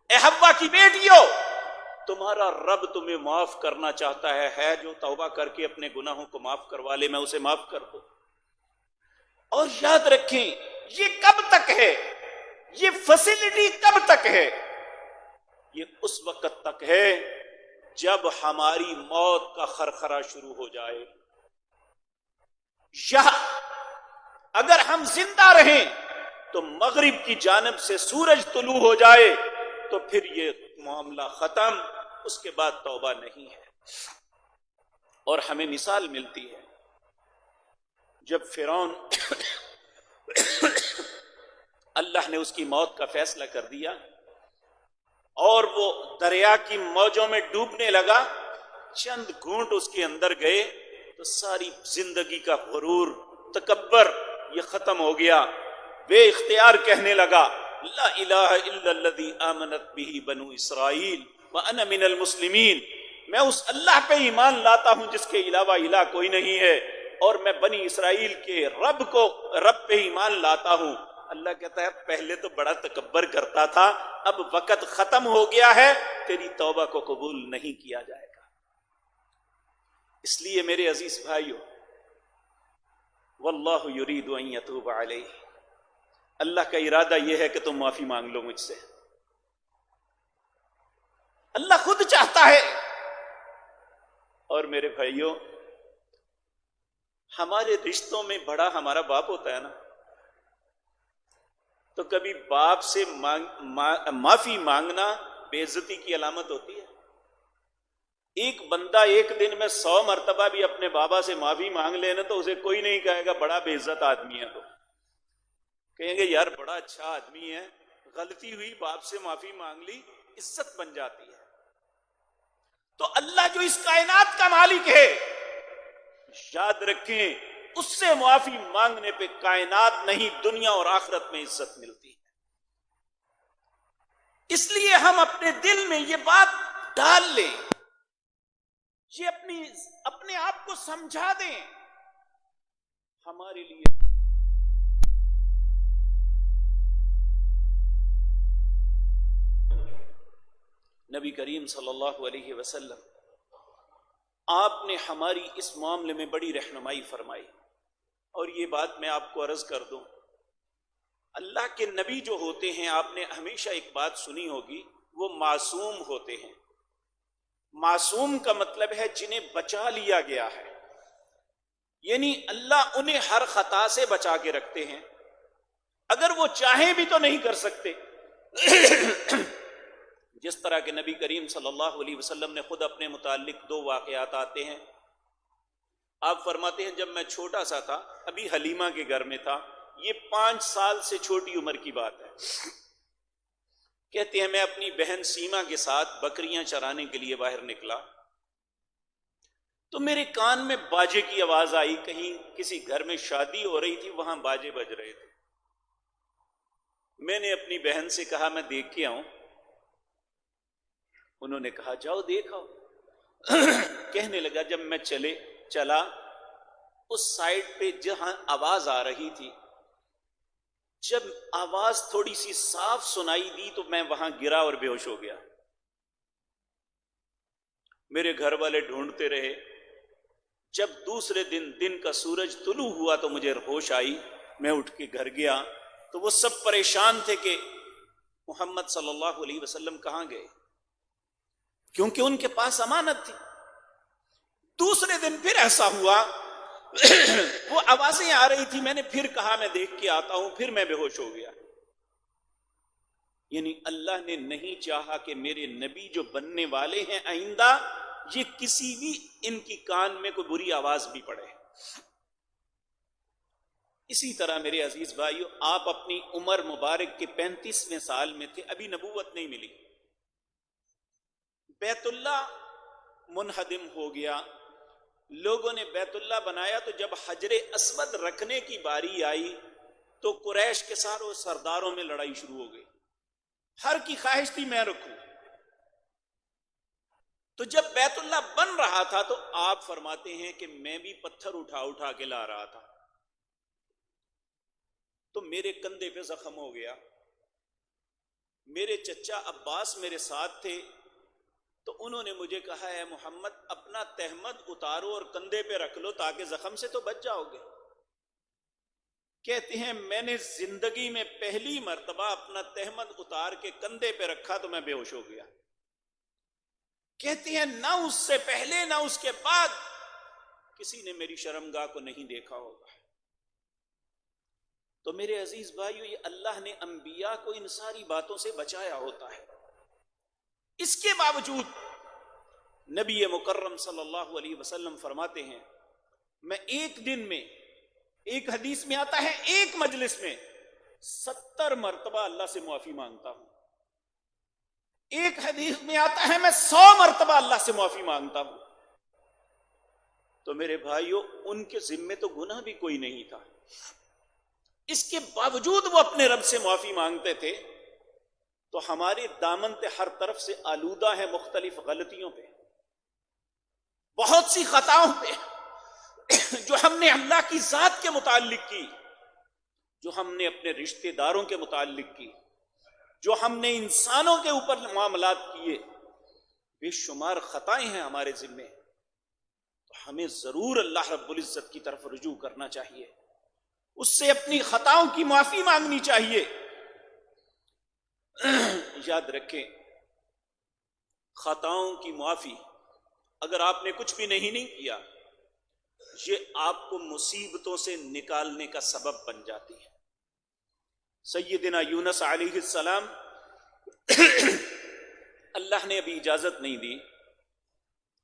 اے حوا کی بیٹیو، تمہارا رب تمہیں معاف کرنا چاہتا ہے جو توبہ کر کے اپنے گناہوں کو معاف کروا لے میں اسے معاف کر دوں. اور یاد رکھیں یہ کب تک ہے، یہ فیسلٹی کب تک ہے؟ یہ اس وقت تک ہے جب ہماری موت کا خرخرہ شروع ہو جائے. اگر ہم زندہ رہیں تو مغرب کی جانب سے سورج طلوع ہو جائے تو پھر یہ معاملہ ختم، اس کے بعد توبہ نہیں ہے. اور ہمیں مثال ملتی ہے جب فرعون اللہ نے اس کی موت کا فیصلہ کر دیا اور وہ دریا کی موجوں میں ڈوبنے لگا، چند گھونٹ اس کے اندر گئے تو ساری زندگی کا غرور، تکبر یہ ختم ہو گیا. بے اختیار کہنے لگا لا الہ الا الذی آمنت بہ بنو اسرائیل وانا من المسلمین، میں اس اللہ پہ ایمان لاتا ہوں جس کے علاوہ الہ کوئی نہیں ہے، اور میں بنی اسرائیل کے رب پہ ایمان لاتا ہوں. اللہ کہتا ہے پہلے تو بڑا تکبر کرتا تھا، اب وقت ختم ہو گیا ہے، تیری توبہ کو قبول نہیں کیا جائے گا. اس لیے میرے عزیز بھائیو، واللہ یرید ان یتوب علیہ، اللہ کا ارادہ یہ ہے کہ تم معافی مانگ لو مجھ سے. اللہ خود چاہتا ہے. اور میرے بھائیو، ہمارے رشتوں میں بڑا ہمارا باپ ہوتا ہے نا، تو کبھی باپ سے معافی مانگنا بے عزتی کی علامت ہوتی ہے. ایک بندہ ایک دن میں 100 مرتبہ بھی اپنے بابا سے معافی مانگ لینا تو اسے کوئی نہیں کہے گا بڑا بے عزت آدمی ہے، تو کہیں گے یار بڑا اچھا آدمی ہے، غلطی ہوئی باپ سے معافی مانگ لی، عزت بن جاتی ہے. تو اللہ جو اس کائنات کا مالک ہے، یاد رکھیں اس سے معافی مانگنے پہ کائنات نہیں دنیا اور آخرت میں عزت ملتی ہے. اس لیے ہم اپنے دل میں یہ بات ڈال لیں، یہ اپنے آپ کو سمجھا دیں، ہمارے لیے نبی کریم صلی اللہ علیہ وسلم آپ نے ہماری اس معاملے میں بڑی رہنمائی فرمائی. اور یہ بات میں آپ کو عرض کر دوں، اللہ کے نبی جو ہوتے ہیں آپ نے ہمیشہ ایک بات سنی ہوگی، وہ معصوم ہوتے ہیں. معصوم کا مطلب ہے جنہیں بچا لیا گیا ہے، یعنی اللہ انہیں ہر خطا سے بچا کے رکھتے ہیں. اگر وہ چاہیں بھی تو نہیں کر سکتے. جس طرح کے نبی کریم صلی اللہ علیہ وسلم نے خود اپنے متعلق 2 واقعات آتے ہیں. آپ فرماتے ہیں جب میں چھوٹا سا تھا، ابھی حلیمہ کے گھر میں تھا، یہ 5 سال سے چھوٹی عمر کی بات ہے، کہتے ہیں میں اپنی بہن سیما کے ساتھ بکریاں چرانے کے لیے باہر نکلا تو میرے کان میں باجے کی آواز آئی. کہیں کسی گھر میں شادی ہو رہی تھی، وہاں باجے بج رہے تھے. میں نے اپنی بہن سے کہا میں دیکھ کے آؤں. انہوں نے کہا جاؤ دیکھ آؤ. کہنے لگا جب میں چلا اس سائڈ پہ جہاں آواز آ رہی تھی جب آواز تھوڑی سی صاف سنائی دی تو میں وہاں گرا اور بے ہوش ہو گیا. میرے گھر والے ڈھونڈتے رہے. جب دوسرے دن کا سورج طلوع ہوا تو مجھے ہوش آئی. میں اٹھ کے گھر گیا تو وہ سب پریشان تھے کہ محمد صلی اللہ علیہ وسلم کہاں گئے، کیونکہ ان کے پاس امانت تھی. دوسرے دن پھر ایسا ہوا، وہ آوازیں آ رہی تھی. میں نے پھر کہا میں دیکھ کے آتا ہوں، پھر میں بے ہوش ہو گیا. یعنی اللہ نے نہیں چاہا کہ میرے نبی جو بننے والے ہیں آئندہ، یہ کسی بھی ان کی کان میں کوئی بری آواز بھی پڑے. اسی طرح میرے عزیز بھائیو، آپ اپنی عمر مبارک کے 35ویں سال میں تھے، ابھی نبوت نہیں ملی. بیت اللہ منہدم ہو گیا. لوگوں نے بیت اللہ بنایا تو جب حجر اسود رکھنے کی باری آئی تو قریش کے سارے سرداروں میں لڑائی شروع ہو گئی. ہر کی خواہش تھی میں رکھوں. تو جب بیت اللہ بن رہا تھا تو آپ فرماتے ہیں کہ میں بھی پتھر اٹھا کے لا رہا تھا تو میرے کندھے پہ زخم ہو گیا. میرے چچا عباس میرے ساتھ تھے تو انہوں نے مجھے کہا ہے محمد اپنا تہمد اتارو اور کندھے پہ رکھ لو تاکہ زخم سے تو بچ جاؤ گے. کہتے ہیں میں نے زندگی میں پہلی مرتبہ اپنا تہمد اتار کے کندھے پہ رکھا تو میں بے ہوش ہو گیا. کہتے ہیں نہ اس سے پہلے نہ اس کے بعد کسی نے میری شرمگاہ کو نہیں دیکھا ہوگا. تو میرے عزیز بھائیو، یہ اللہ نے انبیاء کو ان ساری باتوں سے بچایا ہوتا ہے. اس کے باوجود نبی مکرم صلی اللہ علیہ وسلم فرماتے ہیں میں ایک دن میں، ایک حدیث میں آتا ہے ایک مجلس میں 70 مرتبہ اللہ سے معافی مانگتا ہوں. ایک حدیث میں آتا ہے میں 100 مرتبہ اللہ سے معافی مانگتا ہوں. تو میرے بھائیو، ان کے ذمے تو گناہ بھی کوئی نہیں تھا، اس کے باوجود وہ اپنے رب سے معافی مانگتے تھے. تو ہمارے دامن تے ہر طرف سے آلودہ ہے مختلف غلطیوں پہ، بہت سی خطاؤں پہ جو ہم نے اللہ کی ذات کے متعلق کی، جو ہم نے اپنے رشتہ داروں کے متعلق کی، جو ہم نے انسانوں کے اوپر معاملات کیے. بے شمار خطائیں ہیں ہمارے ذمے. تو ہمیں ضرور اللہ رب العزت کی طرف رجوع کرنا چاہیے، اس سے اپنی خطاؤں کی معافی مانگنی چاہیے. یاد رکھیں، خطاؤں کی معافی اگر آپ نے کچھ بھی نہیں کیا، یہ آپ کو مصیبتوں سے نکالنے کا سبب بن جاتی ہے. سیدنا یونس علیہ السلام اللہ نے ابھی اجازت نہیں دی،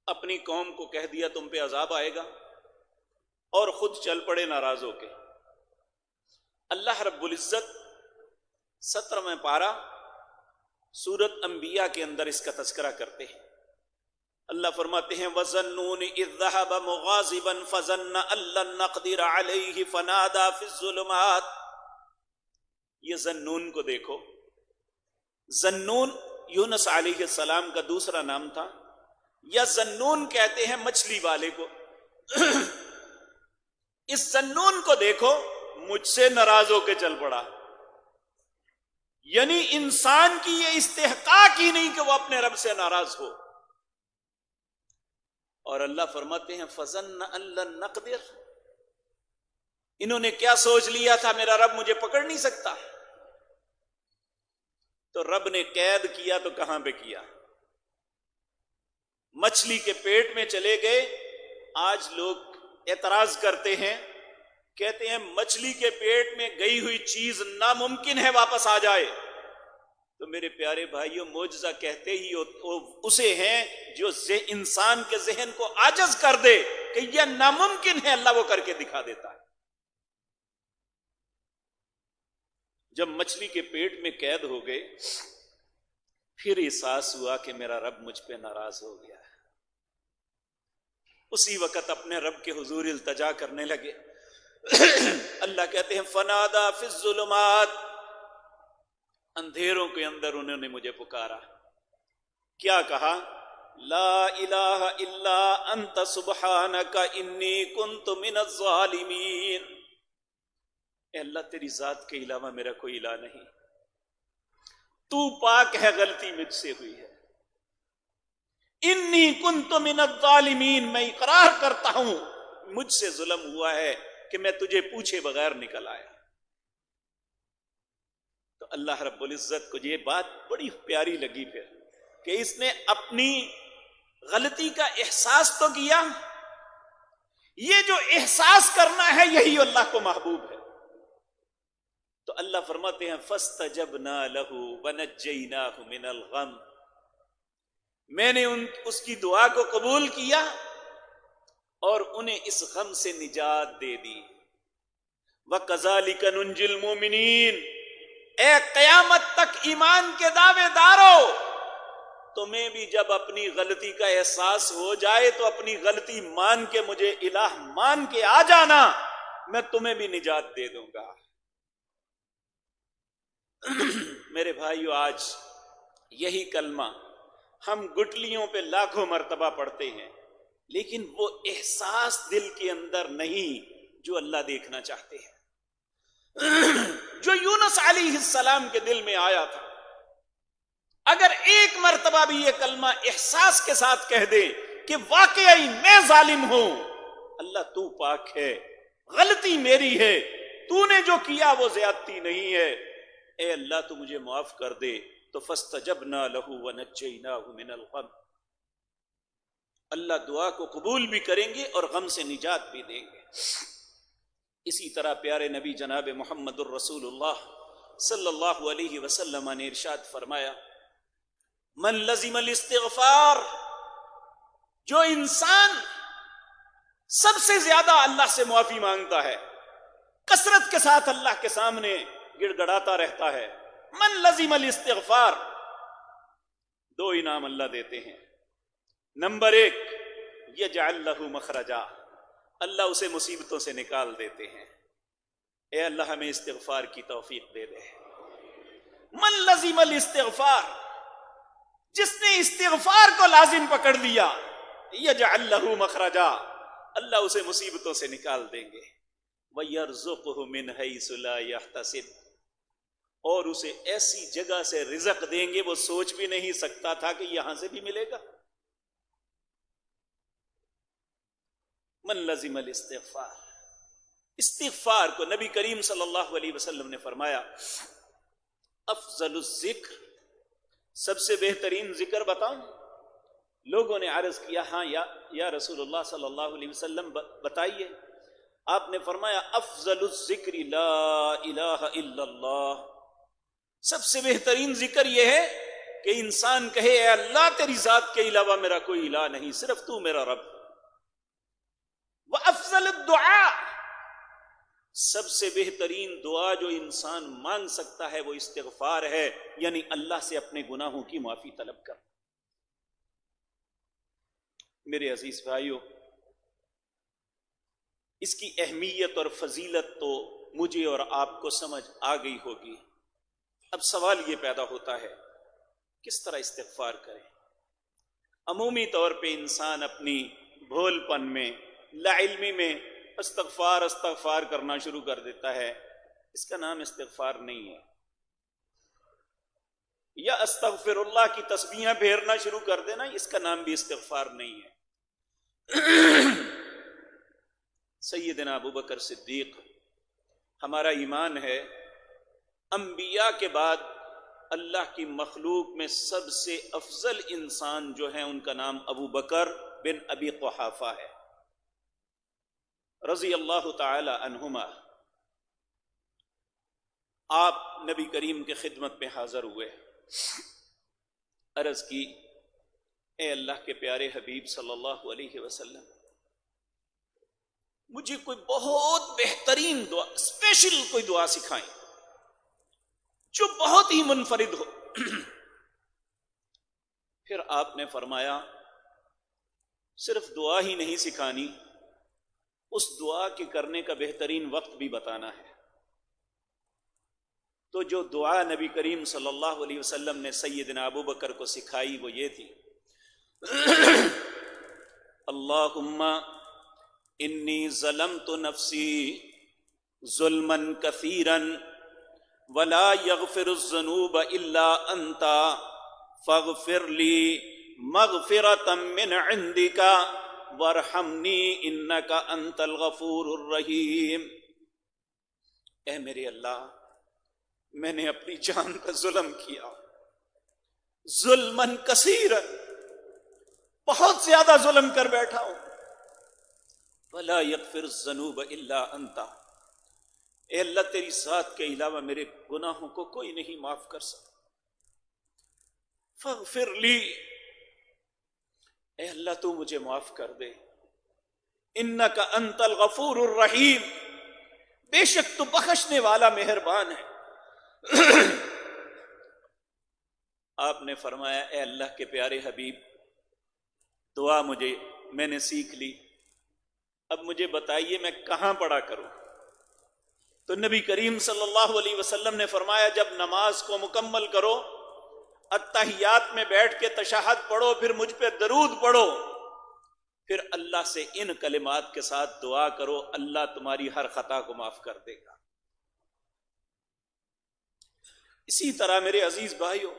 اپنی قوم کو کہہ دیا تم پہ عذاب آئے گا، اور خود چل پڑے ناراض ہو کے. اللہ رب العزت 17واں پارہ سورت انبیاء کے اندر اس کا تذکرہ کرتے ہیں. اللہ فرماتے ہیں وَظَنُّونِ إِذْ ذَهَبَ مُغَاضِبًا فَظَنَّ أَن لَّن نَّقْدِرَ عَلَيْهِ فَنَادَىٰ فِي الظُّلُمَاتِ. یہ ذنون کو دیکھو. ذنون یونس علیہ السلام کا دوسرا نام تھا، یا ذنون کہتے ہیں مچھلی والے کو. اس ذنون کو دیکھو، مجھ سے ناراض ہو کے چل پڑا. یعنی انسان کی یہ استحقاق ہی نہیں کہ وہ اپنے رب سے ناراض ہو. اور اللہ فرماتے ہیں فَظَنَّ أَن لَّن نَّقْدِرَ. انہوں نے کیا سوچ لیا تھا میرا رب مجھے پکڑ نہیں سکتا. تو رب نے قید کیا تو کہاں پہ کیا؟ مچھلی کے پیٹ میں چلے گئے. آج لوگ اعتراض کرتے ہیں، کہتے ہیں مچھلی کے پیٹ میں گئی ہوئی چیز ناممکن ہے واپس آ جائے. تو میرے پیارے بھائیوں، معجزہ کہتے ہی اسے ہیں جو انسان کے ذہن کو عاجز کر دے کہ یہ ناممکن ہے، اللہ وہ کر کے دکھا دیتا ہے. جب مچھلی کے پیٹ میں قید ہو گئے، پھر احساس ہوا کہ میرا رب مجھ پہ ناراض ہو گیا. اسی وقت اپنے رب کے حضور التجا کرنے لگے. اللہ کہتے ہیں فنادا فی الظلمات، اندھیروں کے اندر انہوں نے مجھے پکارا. کیا کہا؟ لا الہ الا انت سبحانک انی کنت من الظالمین. اے اللہ تیری ذات کے علاوہ میرا کوئی الہ نہیں، تو پاک ہے، غلطی مجھ سے ہوئی ہے، انی کنت من الظالمین، میں اقرار کرتا ہوں مجھ سے ظلم ہوا ہے کہ میں تجھے پوچھے بغیر نکل آیا۔ تو اللہ رب العزت کو یہ بات بڑی پیاری لگی پھر کہ اس نے اپنی غلطی کا احساس تو کیا، یہ جو احساس کرنا ہے یہی اللہ کو محبوب ہے۔ تو اللہ فرماتے ہیں فَاسْتَجَبْنَا لَهُ وَنَجَّيْنَاهُ مِنَ الْغَمِّ، میں نے اس کی دعا کو قبول کیا اور انہیں اس غم سے نجات دے دی۔ وَكَذَلِكَ نُنْجِي الْمُؤْمِنِينَ، اے قیامت تک ایمان کے دعوے دارو، تمہیں بھی جب اپنی غلطی کا احساس ہو جائے تو اپنی غلطی مان کے مجھے الہ مان کے آ جانا، میں تمہیں بھی نجات دے دوں گا۔ میرے بھائیو، آج یہی کلمہ ہم گٹلیوں پہ لاکھوں مرتبہ پڑھتے ہیں، لیکن وہ احساس دل کے اندر نہیں جو اللہ دیکھنا چاہتے ہیں، جو یونس علیہ السلام کے دل میں آیا تھا۔ اگر ایک مرتبہ بھی یہ کلمہ احساس کے ساتھ کہہ دے کہ واقعی میں ظالم ہوں، اللہ تو پاک ہے، غلطی میری ہے، تو نے جو کیا وہ زیادتی نہیں ہے، اے اللہ تو مجھے معاف کر دے، تو فَاسْتَجَبْنَا لَهُ وَنَجَّيْنَاهُ مِنَ الْغَمِّ، اللہ دعا کو قبول بھی کریں گے اور غم سے نجات بھی دیں گے۔ اسی طرح پیارے نبی جناب محمد الرسول اللہ صلی اللہ علیہ وسلم نے ارشاد فرمایا، من لزم الاستغفار، جو انسان سب سے زیادہ اللہ سے معافی مانگتا ہے، کثرت کے ساتھ اللہ کے سامنے گڑ گڑاتا رہتا ہے، من لزم الاستغفار، دو انعام اللہ دیتے ہیں۔ نمبر ایک، یجعل لہ مخرجا، اللہ اسے مصیبتوں سے نکال دیتے ہیں۔ اے اللہ ہمیں استغفار کی توفیق دے دے۔ من لزم الاستغفار، جس نے استغفار کو لازم پکڑ لیا، یجعل لہ مخرجا، اللہ اسے مصیبتوں سے نکال دیں گے۔ وَيَرْزُقْهُ مِنْ حَيْثُ لَا يَحْتَسِبُ، اور اسے ایسی جگہ سے رزق دیں گے وہ سوچ بھی نہیں سکتا تھا کہ یہاں سے بھی ملے گا۔ من لزم الاستغفار، استغفار کو نبی کریم صلی اللہ علیہ وسلم نے فرمایا افضل الذکر، سب سے بہترین ذکر بتاؤں؟ لوگوں نے عرض کیا ہاں یا رسول اللہ صلی اللہ علیہ وسلم بتائیے۔ آپ نے فرمایا افضل الذکر لا الہ الا اللہ، سب سے بہترین ذکر یہ ہے کہ انسان کہے اے اللہ تیری ذات کے علاوہ میرا کوئی الہ نہیں، صرف تو میرا رب۔ وافضل الدعاء، سب سے بہترین دعا جو انسان مانگ سکتا ہے وہ استغفار ہے، یعنی اللہ سے اپنے گناہوں کی معافی طلب کر۔ میرے عزیز بھائیو، اس کی اہمیت اور فضیلت تو مجھے اور آپ کو سمجھ آ گئی ہوگی۔ اب سوال یہ پیدا ہوتا ہے کس طرح استغفار کریں؟ عمومی طور پہ انسان اپنی بھول پن میں، لا علمی میں استغفار کرنا شروع کر دیتا ہے، اس کا نام استغفار نہیں ہے۔ یا استغفر اللہ کی تسبیحیں پھیرنا شروع کر دینا، اس کا نام بھی استغفار نہیں ہے۔ سیدنا ابوبکر صدیق، ہمارا ایمان ہے انبیاء کے بعد اللہ کی مخلوق میں سب سے افضل انسان جو ہیں ان کا نام ابو بکر بن ابی قحافہ ہے رضی اللہ تعالی عنہما۔ آپ نبی کریم کے خدمت میں حاضر ہوئے، عرض کی اے اللہ کے پیارے حبیب صلی اللہ علیہ وسلم، مجھے کوئی بہت بہترین دعا، اسپیشل کوئی دعا سکھائیں جو بہت ہی منفرد ہو۔ پھر آپ نے فرمایا صرف دعا ہی نہیں سکھانی، اس دعا کے کرنے کا بہترین وقت بھی بتانا ہے۔ تو جو دعا نبی کریم صلی اللہ علیہ وسلم نے سیدنا ابو بکر کو سکھائی وہ یہ تھی، اللہم انی ظلمت نفسی ظلما كثيرا ولا يغفر الذنوب الا انت فاغفر لي مغفرة من عندك وارحمني انك انت الغفور الرحیم۔ اے میرے اللہ، میں نے اپنی جان پر ظلم کیا، ظلمن کثیرا، بہت زیادہ ظلم کر بیٹھا ہوں، ولا یغفر الذنوب الا انت، اے اللہ تیری ذات کے علاوہ میرے گناہوں کو کوئی نہیں معاف کر سکتا، فاغفر لی، اے اللہ تو مجھے معاف کر دے، انک انت الغفور الرحیم، بے شک تو بخشنے والا مہربان ہے۔ آپ نے فرمایا اے اللہ کے پیارے حبیب، دعا میں نے سیکھ لی، اب مجھے بتائیے میں کہاں پڑھا کروں؟ تو نبی کریم صلی اللہ علیہ وسلم نے فرمایا جب نماز کو مکمل کرو، اتحیات میں بیٹھ کے تشہد پڑھو، پھر مجھ پہ درود پڑھو، پھر اللہ سے ان کلمات کے ساتھ دعا کرو، اللہ تمہاری ہر خطا کو معاف کر دے گا۔ اسی طرح میرے عزیز بھائیو،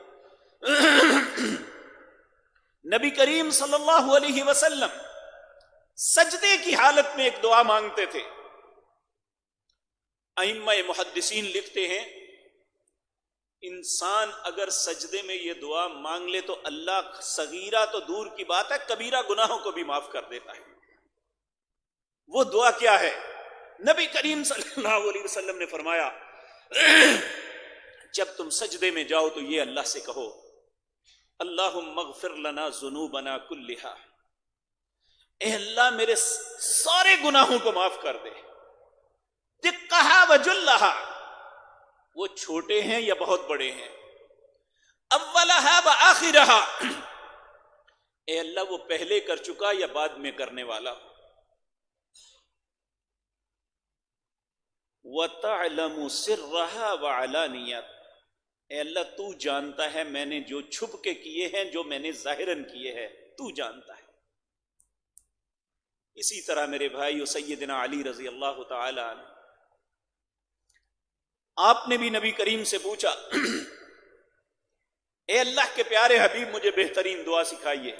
نبی کریم صلی اللہ علیہ وسلم سجدے کی حالت میں ایک دعا مانگتے تھے۔ ائمہ محدثین لکھتے ہیں انسان اگر سجدے میں یہ دعا مانگ لے تو اللہ صغیرہ تو دور کی بات ہے، کبیرہ گناہوں کو بھی معاف کر دیتا ہے۔ وہ دعا کیا ہے؟ نبی کریم صلی اللہ علیہ وسلم نے فرمایا جب تم سجدے میں جاؤ تو یہ اللہ سے کہو اللہم اغفر لنا ذنوبنا کلہا، اے اللہ میرے سارے گناہوں کو معاف کر دے، دقہا وجلہا، وہ چھوٹے ہیں یا بہت بڑے ہیں، اولہا وآخرہا، اے اللہ وہ پہلے کر چکا یا بعد میں کرنے والا، وَتَعْلَمُ سِرَّهَا وَعَلَانِيَتَ، اے اللہ تو جانتا ہے میں نے جو چھپ کے کیے ہیں، جو میں نے ظاہراً کیے ہیں، تو جانتا ہے۔ اسی طرح میرے بھائیو سیدنا علی رضی اللہ تعالی عنہ، آپ نے بھی نبی کریم سے پوچھا اے اللہ کے پیارے حبیب مجھے بہترین دعا سکھائیے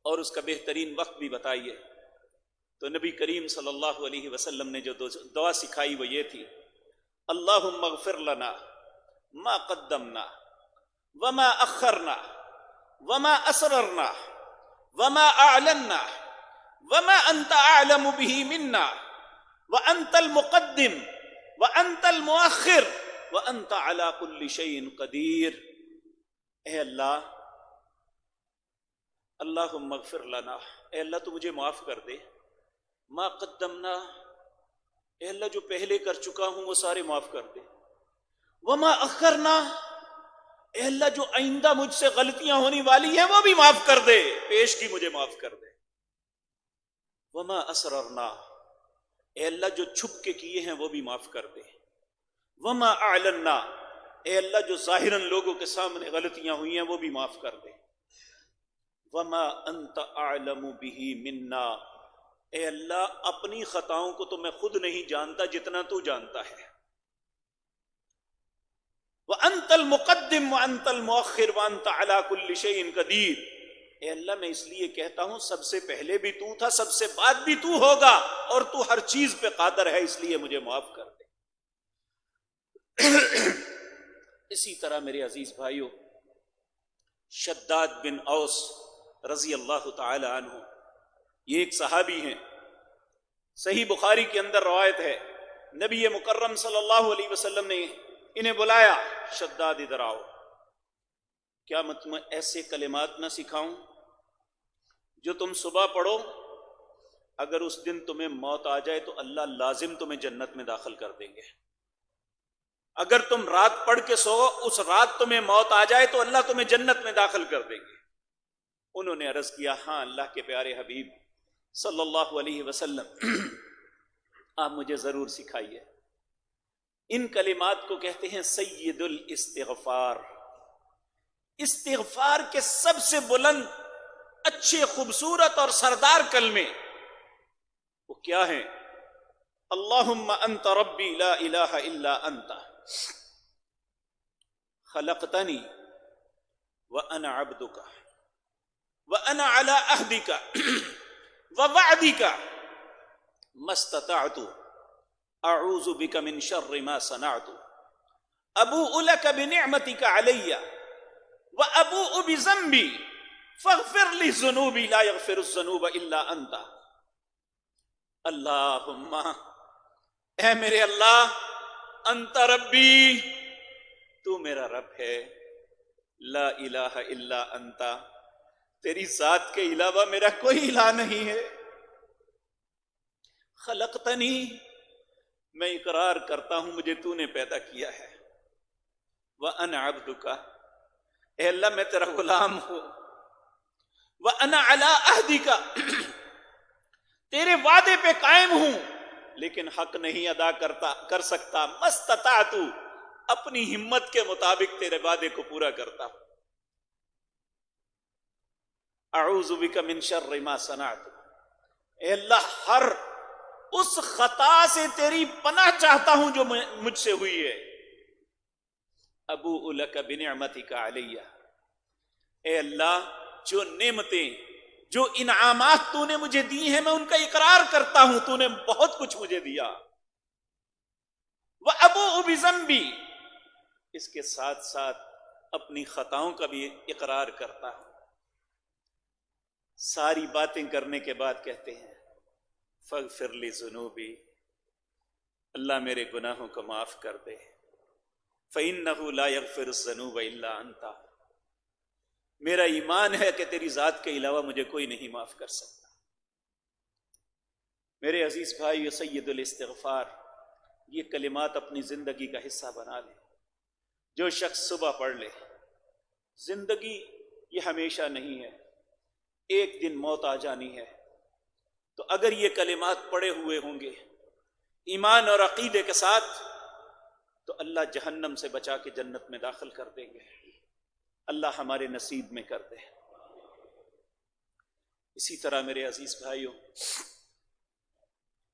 اور اس کا بہترین وقت بھی بتائیے۔ تو نبی کریم صلی اللہ علیہ وسلم نے جو دعا سکھائی وہ یہ تھی اللہم اغفر لنا ما قدمنا وما اخرنا وما اسررنا وما اعلنا وما انت اعلم به منا وانت المقدم وانت المؤخر وانت على كل شيء قدیر۔ اے اللہ، اللہم اغفر لنا، اے اللہ تو مجھے معاف کر دے، ما قدمنا، اے اللہ جو پہلے کر چکا ہوں وہ سارے معاف کر دے، وما اخرنا، اے اللہ جو آئندہ مجھ سے غلطیاں ہونے والی ہیں وہ بھی معاف کر دے، پیش کی مجھے معاف کر دے، وما اسررنا، اے اللہ جو چھپ کے کیے ہیں وہ بھی معاف کر دے، وما اعلنا، اے اللہ جو ظاہراً لوگوں کے سامنے غلطیاں ہوئی ہیں وہ بھی معاف کر دے، وما انت اعلم به منا، اے اللہ اپنی خطاؤں کو تو میں خود نہیں جانتا جتنا تو جانتا ہے، وانت المقدم وانت المؤخر وانت على كل شيء قدیر، اے اللہ میں اس لیے کہتا ہوں سب سے پہلے بھی تو تھا، سب سے بعد بھی تو ہوگا، اور تو ہر چیز پہ قادر ہے، اس لیے مجھے معاف کر دے۔ اسی طرح میرے عزیز بھائیو شداد بن اوس رضی اللہ تعالی عنہ، یہ ایک صحابی ہیں، صحیح بخاری کے اندر روایت ہے نبی مکرم صلی اللہ علیہ وسلم نے انہیں بلایا، شداد ادھر آؤ، کیا میں تمہیں ایسے کلمات نہ سکھاؤں جو تم صبح پڑھو، اگر اس دن تمہیں موت آ جائے تو اللہ لازم تمہیں جنت میں داخل کر دیں گے، اگر تم رات پڑھ کے سو اس رات تمہیں موت آ جائے تو اللہ تمہیں جنت میں داخل کر دیں گے۔ انہوں نے عرض کیا ہاں اللہ کے پیارے حبیب صلی اللہ علیہ وسلم آپ مجھے ضرور سکھائیے۔ ان کلمات کو کہتے ہیں سید الاستغفار، استغفار کے سب سے بلند، اچھے، خوبصورت اور سردار کلمے وہ کیا ہیں؟ اللہم انت ربی لا الہ الا انت خلقتنی وانا عبدک وانا علی عہدک ووعدک ما استطعت اعوذ بک من شر ما صنعت ابوء لک بنعمتک علی وابوء بذنبی فاغفر لی ذنوبی لا یغفر الذنوب الا انت. اللہم اے میرے اللہ، انت ربی، تو میرا رب ہے، لا الہ الا انت، تیری ذات کے علاوہ میرا کوئی الہ نہیں ہے. خلقتنی، میں اقرار کرتا ہوں مجھے تو نے پیدا کیا ہے. وَأَنَا عَبْدُكَ، اے اللہ میں تیرا غلام ہوں. وَأَنَا عَلَىٰ عَهْدِكَ، تیرے وعدے پہ قائم ہوں لیکن حق نہیں ادا کر سکتا. مَسْتَطَعْتُ، اپنی ہمت کے مطابق تیرے وعدے کو پورا کرتا ہوں. اعوذ بک من شر ما صنعت، اے اللہ ہر اس خطا سے تیری پناہ چاہتا ہوں جو مجھ سے ہوئی ہے. ابوء لک بنعمتک علی، اے اللہ جو نعمتیں، جو انعامات تو نے مجھے دی ہیں میں ان کا اقرار کرتا ہوں، تو نے بہت کچھ مجھے دیا. وابوء بذنبی، اس کے ساتھ ساتھ اپنی خطاؤں کا بھی اقرار کرتا ہوں. ساری باتیں کرنے کے بعد کہتے ہیں فاغفر لی ذنوبی، اللہ میرے گناہوں کو معاف کر دے. فإنہ لا یغفر الذنوب الا انت، میرا ایمان ہے کہ تیری ذات کے علاوہ مجھے کوئی نہیں معاف کر سکتا. میرے عزیز بھائی، سید الاستغفار، یہ کلمات اپنی زندگی کا حصہ بنا لیں. جو شخص صبح پڑھ لے، زندگی یہ ہمیشہ نہیں ہے، ایک دن موت آ جانی ہے، تو اگر یہ کلمات پڑھے ہوئے ہوں گے ایمان اور عقیدے کے ساتھ تو اللہ جہنم سے بچا کے جنت میں داخل کر دیں گے. اللہ ہمارے نصیب میں کر دے. اسی طرح میرے عزیز بھائیوں،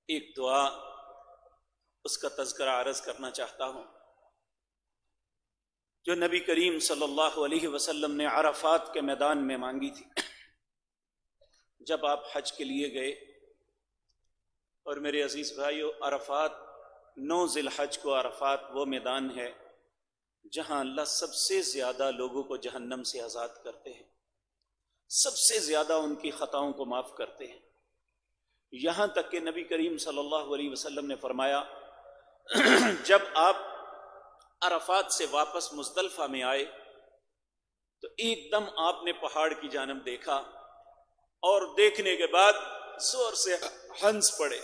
ایک دعا، اس کا تذکرہ عرض کرنا چاہتا ہوں، جو نبی کریم صلی اللہ علیہ وسلم نے عرفات کے میدان میں مانگی تھی جب آپ حج کے لیے گئے. اور میرے عزیز بھائیوں، عرفات 9 ذی الحج کو عرفات وہ میدان ہے جہاں اللہ سب سے زیادہ لوگوں کو جہنم سے آزاد کرتے ہیں، سب سے زیادہ ان کی خطاؤں کو معاف کرتے ہیں. یہاں تک کہ نبی کریم صلی اللہ علیہ وسلم نے فرمایا جب آپ عرفات سے واپس مزدلفہ میں آئے تو ایک دم آپ نے پہاڑ کی جانب دیکھا اور دیکھنے کے بعد زور سے ہنس پڑے.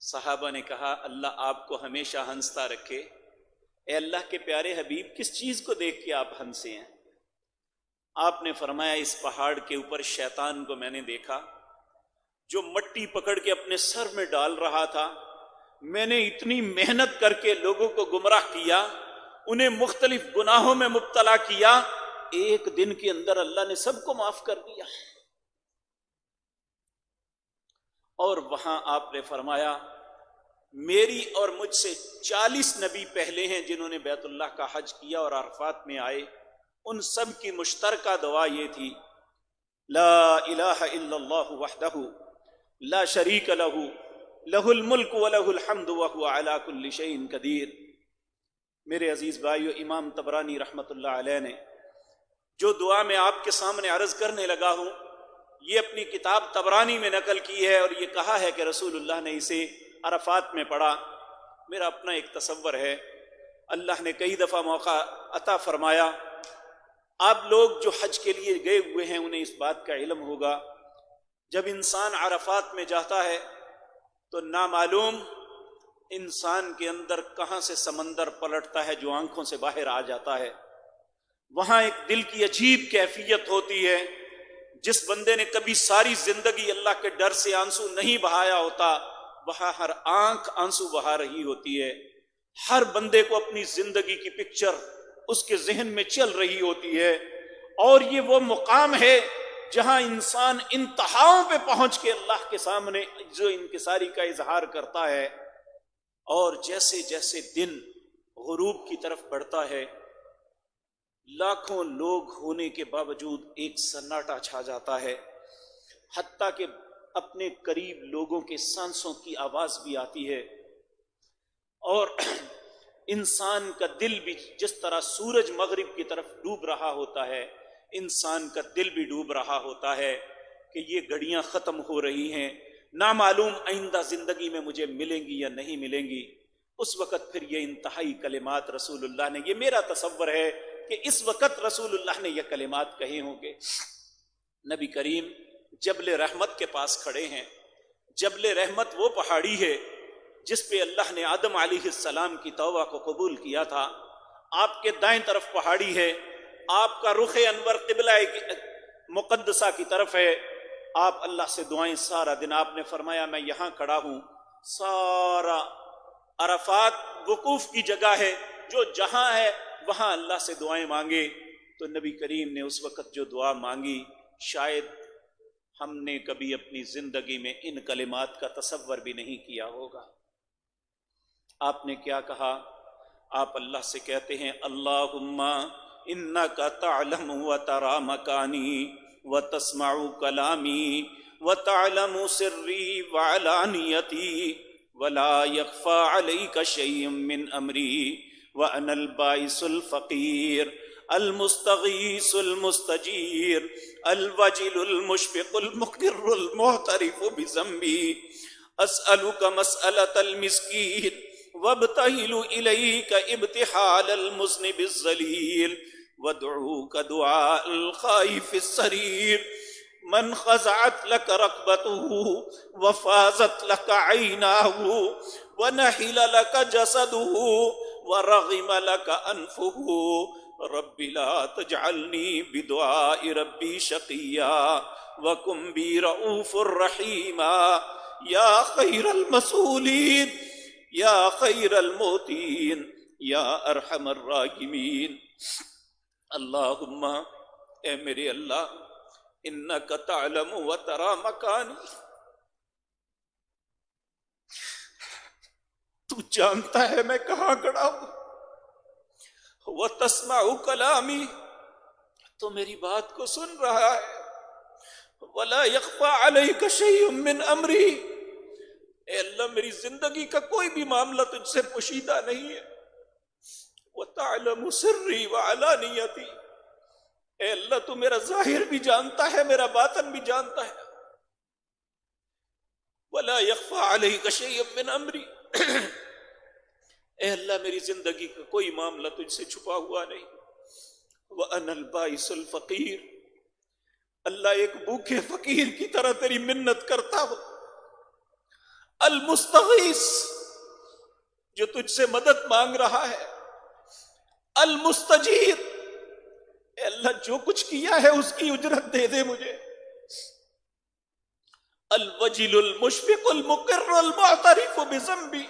صحابہ نے کہا اللہ آپ کو ہمیشہ ہنستا رکھے. اے اللہ کے پیارے حبیب، کس چیز کو دیکھ کے آپ ہنسے ہیں؟ آپ نے فرمایا اس پہاڑ کے اوپر شیطان کو میں نے دیکھا جو مٹی پکڑ کے اپنے سر میں ڈال رہا تھا. میں نے اتنی محنت کر کے لوگوں کو گمراہ کیا، انہیں مختلف گناہوں میں مبتلا کیا، ایک دن کے اندر اللہ نے سب کو معاف کر دیا. اور وہاں آپ نے فرمایا میری اور مجھ سے 40 نبی پہلے ہیں جنہوں نے بیت اللہ کا حج کیا اور عرفات میں آئے. ان سب کی مشترکہ دعا یہ تھی لا الہ الا اللہ وحدہ لا شریک لہ لہ الملک ولہ الحمد وہو علی کل شیء قدیر. میرے عزیز بھائیو، امام طبرانی رحمت اللہ علیہ نے جو دعا میں آپ کے سامنے عرض کرنے لگا ہوں یہ اپنی کتاب طبرانی میں نقل کی ہے، اور یہ کہا ہے کہ رسول اللہ نے اسے عرفات میں پڑھا. میرا اپنا ایک تصور ہے، اللہ نے کئی دفعہ موقع عطا فرمایا. آپ لوگ جو حج کے لیے گئے ہوئے ہیں انہیں اس بات کا علم ہوگا، جب انسان عرفات میں جاتا ہے تو نامعلوم انسان کے اندر کہاں سے سمندر پلٹتا ہے جو آنکھوں سے باہر آ جاتا ہے. وہاں ایک دل کی عجیب کیفیت ہوتی ہے. جس بندے نے کبھی ساری زندگی اللہ کے ڈر سے آنسو نہیں بہایا ہوتا، وہاں ہر آنکھ آنسو بہا رہی ہوتی ہے. ہر بندے کو اپنی زندگی کی پکچر اس کے ذہن میں چل رہی ہوتی ہے. اور یہ وہ مقام ہے جہاں انسان انتہاؤں پہ پہنچ کے اللہ کے سامنے جو انکساری کا اظہار کرتا ہے، اور جیسے جیسے دن غروب کی طرف بڑھتا ہے، لاکھوں لوگ ہونے کے باوجود ایک سناٹا چھا جاتا ہے، حتیٰ کہ اپنے قریب لوگوں کے سانسوں کی آواز بھی آتی ہے، اور انسان کا دل بھی جس طرح سورج مغرب کی طرف ڈوب رہا ہوتا ہے، انسان کا دل بھی ڈوب رہا ہوتا ہے کہ یہ گھڑیاں ختم ہو رہی ہیں، نامعلوم آئندہ زندگی میں مجھے ملیں گی یا نہیں ملیں گی۔ اس وقت پھر یہ انتہائی کلمات رسول اللہ نے، یہ میرا تصور ہے کہ اس وقت رسول اللہ نے یہ کلمات کہے ہوں گے۔ نبی کریم جبل رحمت کے پاس کھڑے ہیں۔ جبل رحمت وہ پہاڑی ہے جس پہ اللہ نے آدم علیہ السلام کی توبہ کو قبول کیا تھا۔ آپ کے دائیں طرف پہاڑی ہے، آپ کا رخ انور قبلہ مقدسہ کی طرف ہے، آپ اللہ سے دعائیں سارا دن، آپ نے فرمایا میں یہاں کھڑا ہوں، سارا عرفات وقوف کی جگہ ہے، جو جہاں ہے وہاں اللہ سے دعائیں مانگے۔ تو نبی کریم نے اس وقت جو دعا مانگی، شاید ہم نے کبھی اپنی زندگی میں ان کلمات کا تصور بھی نہیں کیا ہوگا۔ آپ نے کیا کہا؟ آپ اللہ سے کہتے ہیں اللہم انکا تعلم و ترا مکانی و تسمع کلامی و تعلم سری و علانیتی ولا یخفى علیک شیء من امری وانا البائس الفقیر المستغیث المستجیر الوجل المشفق المقر المعترف بذنبی اسألک مسألة المسکین وابتہل الیک ابتحال المذنب الذلیل وادعوک دعاء الخائف السریر من خضعت لك ركبته وفازت لك عيناه ونحل لك جسده ورغم لك أنفه رب لا تجعلني بدعاء ربي شقيا وكن بي رؤوف رحيما يا خير المسؤولين يا خير الموتين يا أرحم الراحمين۔ اللهم اے میرے اللہ، انکا تعلم و ترا مکانی، تو جانتا ہے میں کہاں کھڑا ہوں، و تسمع کلامی، تو میری بات کو سن رہا ہے، ولا یخفی علیک شیء من امری، اے اللہ میری زندگی کا کوئی بھی معاملہ تجھ سے پوشیدہ نہیں ہے، وتعلم سری و علانیتی، اے اللہ تو میرا ظاہر بھی جانتا ہے، میرا باطن بھی جانتا ہے، ولا یخفی علیک شیء من امری، اے اللہ میری زندگی کا کوئی معاملہ تجھ سے چھپا ہوا نہیں، وانا البائس الفقیر، اللہ ایک بھوکے فقیر کی طرح تیری منت کرتا ہوں، المستغیث جو تجھ سے مدد مانگ رہا ہے، المستجیر اے اللہ جو کچھ کیا ہے اس کی اجرت دے دے مجھے، الوجل المشفق المقر المعترف بذنبی،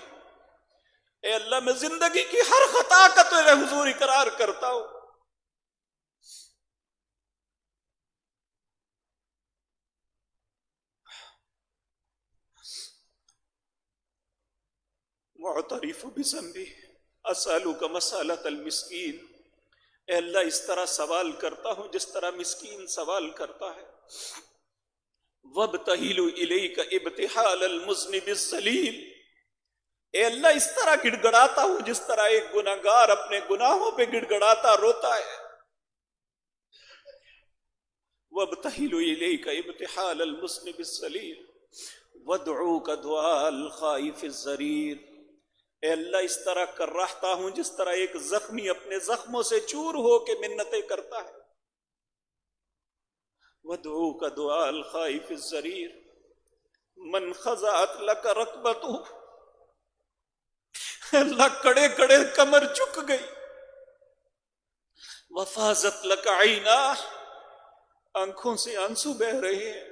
اے اللہ میں زندگی کی ہر خطا کا تیرے حضور اقرار کرتا ہوں، معترف بذنبی اسألک مسألۃ المسکین، اے اللہ اس طرح سوال کرتا ہوں جس طرح مسکین سوال کرتا ہے، وابتہل الیک ابتحال المذنب الذلیل، اے اللہ اس طرح گڑ گڑاتا ہوں جس طرح ایک گناہگار اپنے گناہوں پہ گڑ گڑاتا روتا ہے، وابتہل الیک ابتحال المذنب الذلیل وادعوک دعاء الخائف الضریر، اے اللہ اس طرح کر رہتا ہوں جس طرح ایک زخمی اپنے زخموں سے چور ہو کے منتیں کرتا ہے، وادعوک دعاء الخائف الضریر من خضعت لک رکبتہ، اللہ کڑے کڑے کمر جھک گئی، وفازت لک عیناہ آنکھوں سے آنسو بہ رہے ہیں،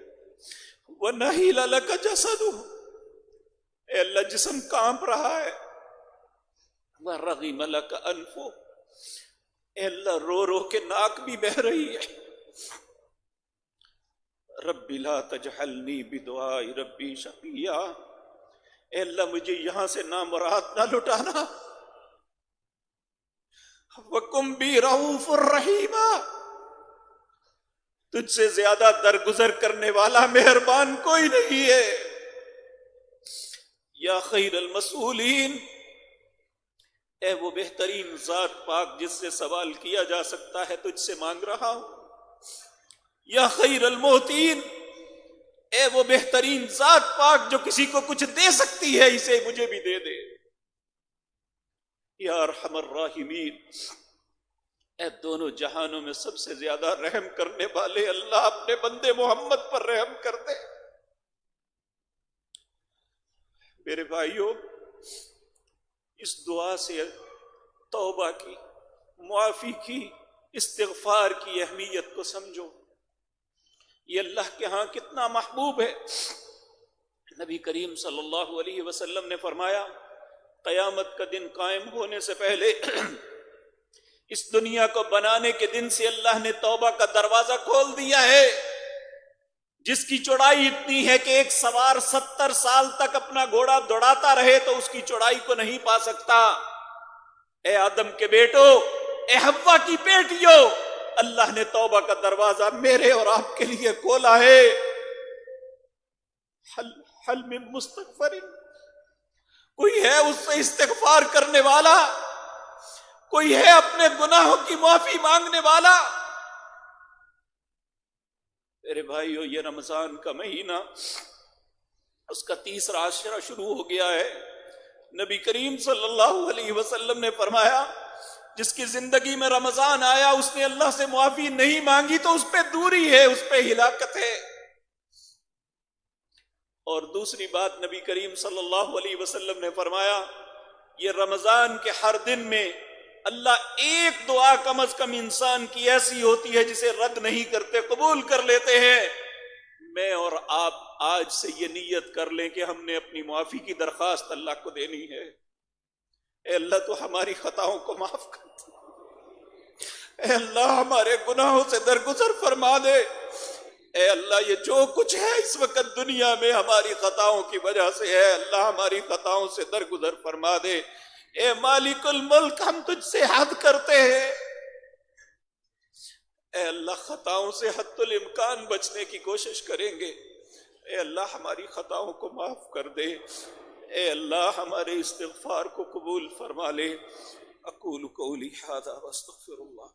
ونحل لک جسدہ اے اللہ جسم کانپ رہا ہے، وَرَغِمَ لَكَ أَنفُهُ اے اللہ رو رو کے ناک بھی بہ رہی ہے، رب لا تجعلنی بدعاء ربی شقیا، اے اللہ مجھے یہاں سے نامراد نہ لٹانا. وَقُمْ بِي رَؤُوفٌ الرحیم، تجھ سے زیادہ درگزر کرنے والا مہربان کوئی نہیں ہے. یا خیر المسئولین، اے وہ بہترین ذات پاک جس سے سوال کیا جا سکتا ہے، تجھ سے مانگ رہا ہوں. یا خیر المعطین، اے وہ بہترین ذات پاک جو کسی کو کچھ دے سکتی ہے، اسے مجھے بھی دے دے. یا ارحم الراحمین، اے دونوں جہانوں میں سب سے زیادہ رحم کرنے والے اللہ، اپنے بندے محمد پر رحم کر دے. میرے بھائیوں، اس دعا سے توبہ کی، معافی کی، استغفار کی اہمیت کو سمجھو. یہ اللہ کے ہاں کتنا محبوب ہے. نبی کریم صلی اللہ علیہ وسلم نے فرمایا، قیامت کا دن قائم ہونے سے پہلے اس دنیا کو بنانے کے دن سے اللہ نے توبہ کا دروازہ کھول دیا ہے. جس کی چوڑائی اتنی ہے کہ ایک سوار 70 سال تک اپنا گھوڑا دوڑاتا رہے تو اس کی چوڑائی کو نہیں پا سکتا. اے آدم کے بیٹو، اے حوا کی بیٹیوں، اللہ نے توبہ کا دروازہ میرے اور آپ کے لیے کھولا ہے. حل من مستغفر، کوئی ہے اس سے استغفار کرنے والا؟ کوئی ہے اپنے گناہوں کی معافی مانگنے والا؟ میرے بھائیو، یہ رمضان کا مہینہ، اس کا تیسرا عشرہ شروع ہو گیا ہے. نبی کریم صلی اللہ علیہ وسلم نے فرمایا، جس کی زندگی میں رمضان آیا اس نے اللہ سے معافی نہیں مانگی تو اس پہ دوری ہے، اس پہ ہلاکت ہے. اور دوسری بات، نبی کریم صلی اللہ علیہ وسلم نے فرمایا، یہ رمضان کے ہر دن میں اللہ ایک دعا کم از کم انسان کی ایسی ہوتی ہے جسے رد نہیں کرتے، قبول کر لیتے ہیں. میں اور آپ آج سے یہ نیت کر لیں کہ ہم نے اپنی معافی کی درخواست اللہ کو دینی ہے. اے اللہ تو ہماری خطاؤں کو معاف کر دے. اے اللہ ہمارے گناہوں سے درگزر فرما دے. اے اللہ یہ جو کچھ ہے اس وقت دنیا میں ہماری خطاؤں کی وجہ سے ہے، اللہ ہماری خطاؤں سے درگزر فرما دے. اے مالک الملک، ہم تجھ سے حد کرتے ہیں. اے اللہ خطاؤں سے حد الامکان بچنے کی کوشش کریں گے. اے اللہ ہماری خطاؤں کو معاف کر دے. اے اللہ ہمارے استغفار کو قبول فرما لے. اقول قولی ھذا واستغفر اللہ.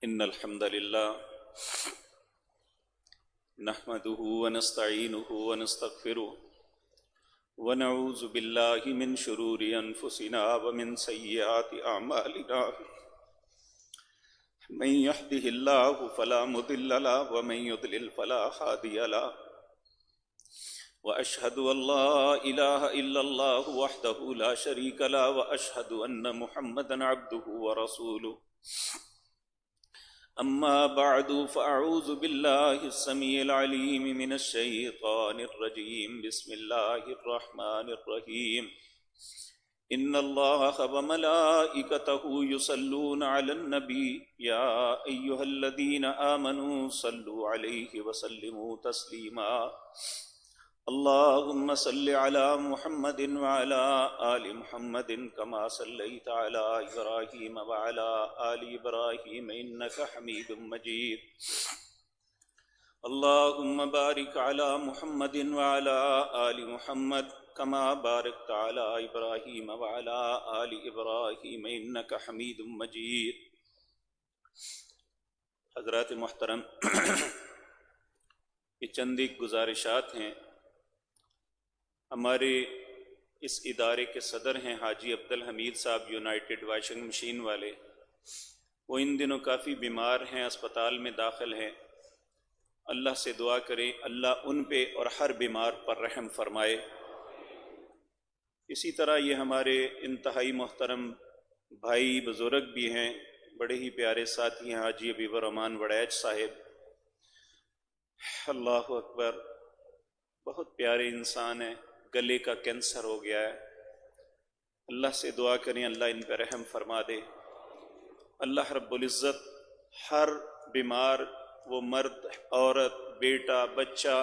ان الحمد للہ نحمده ونستعینه ونستغفره ونعوذ باللہ من شرور انفسنا ومن سیئات اعمالنا. من يهده اللہ فلا مضل له ومن يضلل فلا هادی له. واشهد ان لا اله الا الله وحده لا شريك له واشهد ان محمدا عبده ورسوله. اما بعد فاعوذ بالله السميع العليم من الشيطان الرجيم. بسم الله الرحمن الرحيم. ان الله وملائكته يصلون على النبي يا ايها الذين امنوا صلوا عليه وسلموا تسليما. اللهم صل على محمد وعلى آل محمد كما صليت على إبراهيم وعلى آل إبراهيم إنك حميد مجيد. اللهم بارك على محمد وعلى آل محمد كما باركت على إبراهيم وعلى آل إبراهيم إنك حميد مجيد. حضرات محترم، یہ چند ایک گزارشات ہیں۔ ہمارے اس ادارے کے صدر ہیں حاجی عبدالحمید صاحب، یونائٹڈ واشنگ مشین والے، وہ ان دنوں کافی بیمار ہیں، اسپتال میں داخل ہیں۔ اللہ سے دعا کریں اللہ ان پہ اور ہر بیمار پر رحم فرمائے۔ اسی طرح یہ ہمارے انتہائی محترم بھائی بزرگ بھی ہیں، بڑے ہی پیارے ساتھی ہیں، حاجی حبیب الرحمن وڑیچ صاحب، اللہ اکبر، بہت پیارے انسان ہیں، گلے کا کینسر ہو گیا ہے۔ اللہ سے دعا کریں اللہ ان پہ رحم فرما دے۔ اللہ رب العزت ہر بیمار، وہ مرد، عورت، بیٹا، بچہ،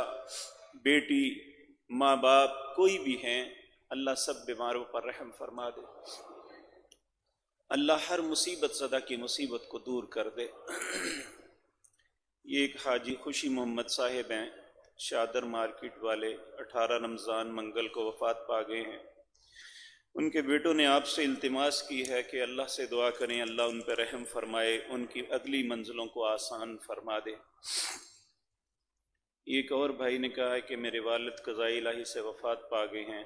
بیٹی، ماں باپ، کوئی بھی ہیں، اللہ سب بیماروں پر رحم فرما دے۔ اللہ ہر مصیبت زدہ کی مصیبت کو دور کر دے۔ یہ ایک حاجی خوشی محمد صاحب ہیں، شادر مارکیٹ والے، 18 رمضان منگل کو وفات پا گئے ہیں۔ ان کے بیٹوں نے آپ سے التماس کی ہے کہ اللہ سے دعا کریں اللہ ان پہ رحم فرمائے، ان کی اگلی منزلوں کو آسان فرما دے۔ ایک اور بھائی نے کہا ہے کہ میرے والد قضاء الہی سے وفات پا گئے ہیں،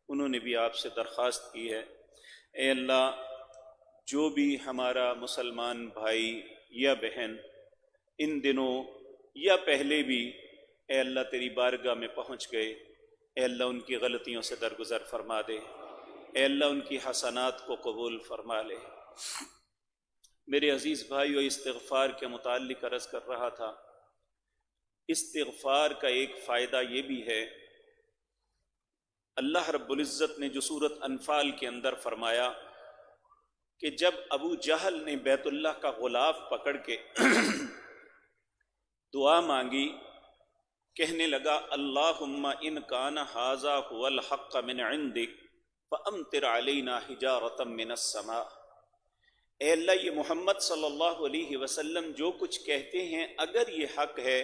انہوں نے بھی آپ سے درخواست کی ہے، اے اللہ جو بھی ہمارا مسلمان بھائی یا بہن ان دنوں یا پہلے بھی اے اللہ تیری بارگاہ میں پہنچ گئے، اے اللہ ان کی غلطیوں سے درگزر فرما دے، اے اللہ ان کی حسنات کو قبول فرما لے۔ میرے عزیز بھائیو، استغفار کے متعلق عرض کر رہا تھا، استغفار کا ایک فائدہ یہ بھی ہے، اللہ رب العزت نے جو سورۃ انفال کے اندر فرمایا کہ جب ابو جہل نے بیت اللہ کا غلاف پکڑ کے دعا مانگی، کہنے لگا اللہم ان کان ھذا ھو الحق من عندک فامطر علینا حجارۃ من السماء، اے اللہ یہ محمد صلی اللہ علیہ وسلم جو کچھ کہتے ہیں اگر یہ حق ہے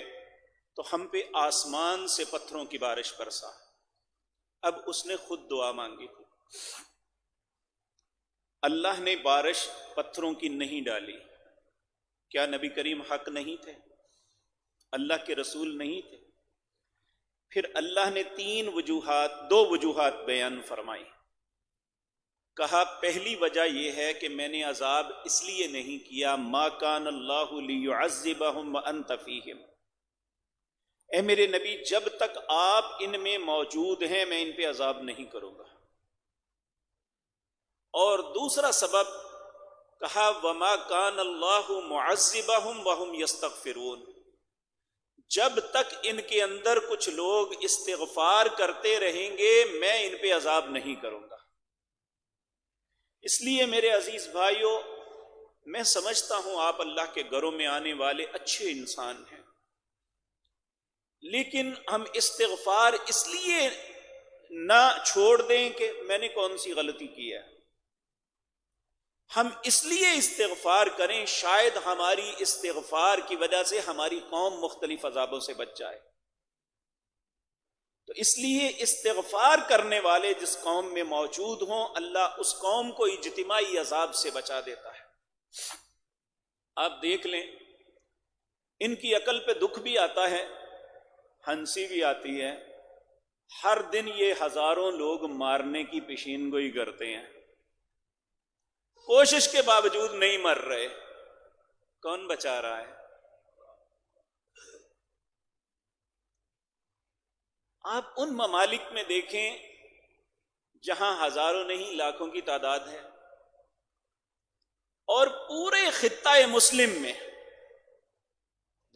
تو ہم پہ آسمان سے پتھروں کی بارش برسا۔ اب اس نے خود دعا مانگی تھی، اللہ نے بارش پتھروں کی نہیں ڈالی۔ کیا نبی کریم حق نہیں تھے؟ اللہ کے رسول نہیں تھے؟ پھر اللہ نے دو وجوہات بیان فرمائی۔ کہا پہلی وجہ یہ ہے کہ میں نے عذاب اس لیے نہیں کیا، ما کان اللہ لیعذبہم وانت فیہم، اے میرے نبی جب تک آپ ان میں موجود ہیں میں ان پہ عذاب نہیں کروں گا۔ اور دوسرا سبب کہا وما کان اللہ معذبہم وہم یستغفرون، جب تک ان کے اندر کچھ لوگ استغفار کرتے رہیں گے میں ان پہ عذاب نہیں کروں گا۔ اس لیے میرے عزیز بھائیوں، میں سمجھتا ہوں آپ اللہ کے گھروں میں آنے والے اچھے انسان ہیں، لیکن ہم استغفار اس لیے نہ چھوڑ دیں کہ میں نے کون سی غلطی کی ہے، ہم اس لیے استغفار کریں شاید ہماری استغفار کی وجہ سے ہماری قوم مختلف عذابوں سے بچ جائے۔ تو اس لیے استغفار کرنے والے جس قوم میں موجود ہوں اللہ اس قوم کو اجتماعی عذاب سے بچا دیتا ہے۔ آپ دیکھ لیں ان کی عقل پہ دکھ بھی آتا ہے، ہنسی بھی آتی ہے، ہر دن یہ ہزاروں لوگ مارنے کی پیشین گوئی کرتے ہیں، کوشش کے باوجود نہیں مر رہے، کون بچا رہا ہے؟ آپ ان ممالک میں دیکھیں جہاں ہزاروں نہیں لاکھوں کی تعداد ہے، اور پورے خطہ مسلم میں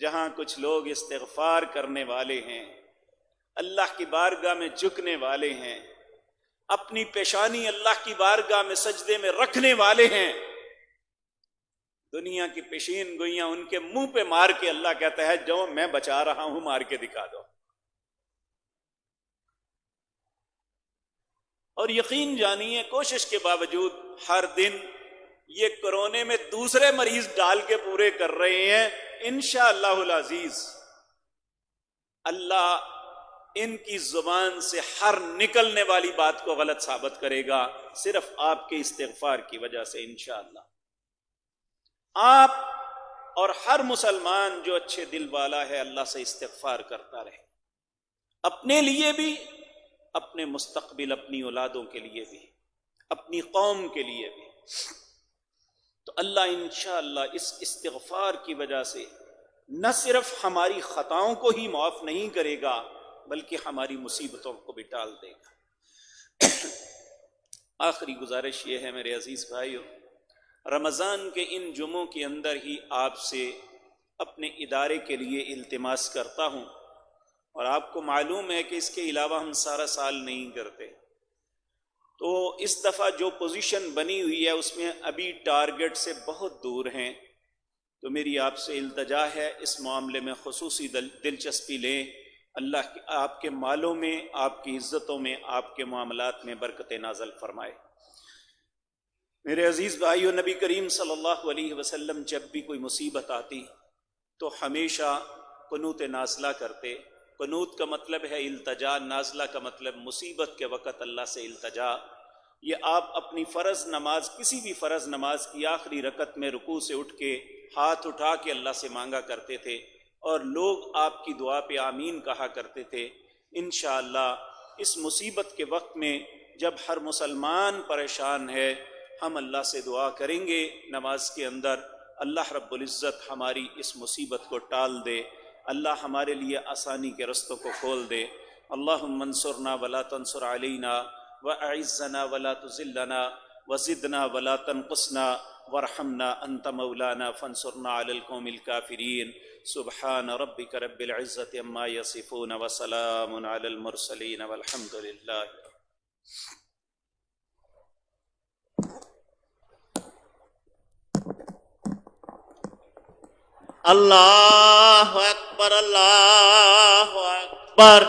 جہاں کچھ لوگ استغفار کرنے والے ہیں، اللہ کی بارگاہ میں جھکنے والے ہیں، اپنی پیشانی اللہ کی بارگاہ میں سجدے میں رکھنے والے ہیں، دنیا کی پیشین گوئیاں ان کے منہ پہ مار کے اللہ کہتا ہے جو میں بچا رہا ہوں مار کے دکھا دو۔ اور یقین جانیے کوشش کے باوجود ہر دن یہ کورونے میں دوسرے مریض ڈال کے پورے کر رہے ہیں، انشاءاللہ العزیز اللہ ان کی زبان سے ہر نکلنے والی بات کو غلط ثابت کرے گا، صرف آپ کے استغفار کی وجہ سے انشاءاللہ۔ آپ اور ہر مسلمان جو اچھے دل والا ہے اللہ سے استغفار کرتا رہے، اپنے لیے بھی، اپنے مستقبل اپنی اولادوں کے لیے بھی، اپنی قوم کے لیے بھی۔ تو اللہ انشاءاللہ اس استغفار کی وجہ سے نہ صرف ہماری خطاؤں کو ہی معاف نہیں کرے گا بلکہ ہماری مصیبتوں کو بھی ٹال دے گا۔ آخری گزارش یہ ہے میرے عزیز بھائیو، رمضان کے ان جمعوں کے اندر ہی آپ سے اپنے ادارے کے لیے التماس کرتا ہوں، اور آپ کو معلوم ہے کہ اس کے علاوہ ہم سارا سال نہیں کرتے، تو اس دفعہ جو پوزیشن بنی ہوئی ہے اس میں ابھی ٹارگٹ سے بہت دور ہیں، تو میری آپ سے التجا ہے اس معاملے میں خصوصی دلچسپی لیں۔ اللہ آپ کے مالوں میں، آپ کی عزتوں میں، آپ کے معاملات میں برکت نازل فرمائے۔ میرے عزیز بھائیو، نبی کریم صلی اللہ علیہ وسلم جب بھی کوئی مصیبت آتی تو ہمیشہ قنوت نازلہ کرتے۔ قنوت کا مطلب ہے التجا، نازلہ کا مطلب مصیبت کے وقت اللہ سے التجا۔ یہ آپ اپنی فرض نماز، کسی بھی فرض نماز کی آخری رکعت میں رکوع سے اٹھ کے ہاتھ اٹھا کے اللہ سے مانگا کرتے تھے، اور لوگ آپ کی دعا پہ آمین کہا کرتے تھے۔ انشاءاللہ اس مصیبت کے وقت میں جب ہر مسلمان پریشان ہے، ہم اللہ سے دعا کریں گے نماز کے اندر، اللہ رب العزت ہماری اس مصیبت کو ٹال دے، اللہ ہمارے لیے آسانی کے رستوں کو کھول دے۔ اللہم انصرنا ولا تنصر علینا، واعزنا ولا تذلنا، وزدنا ولا تنقصنا، وارحمنا انت مولانا فانصرنا علی القوم الکافرین۔ سبحان ربک رب العزت عما یصفون، وسلام علی المرسلین، والحمد للہ۔ اللہ اکبر، اللہ اکبر،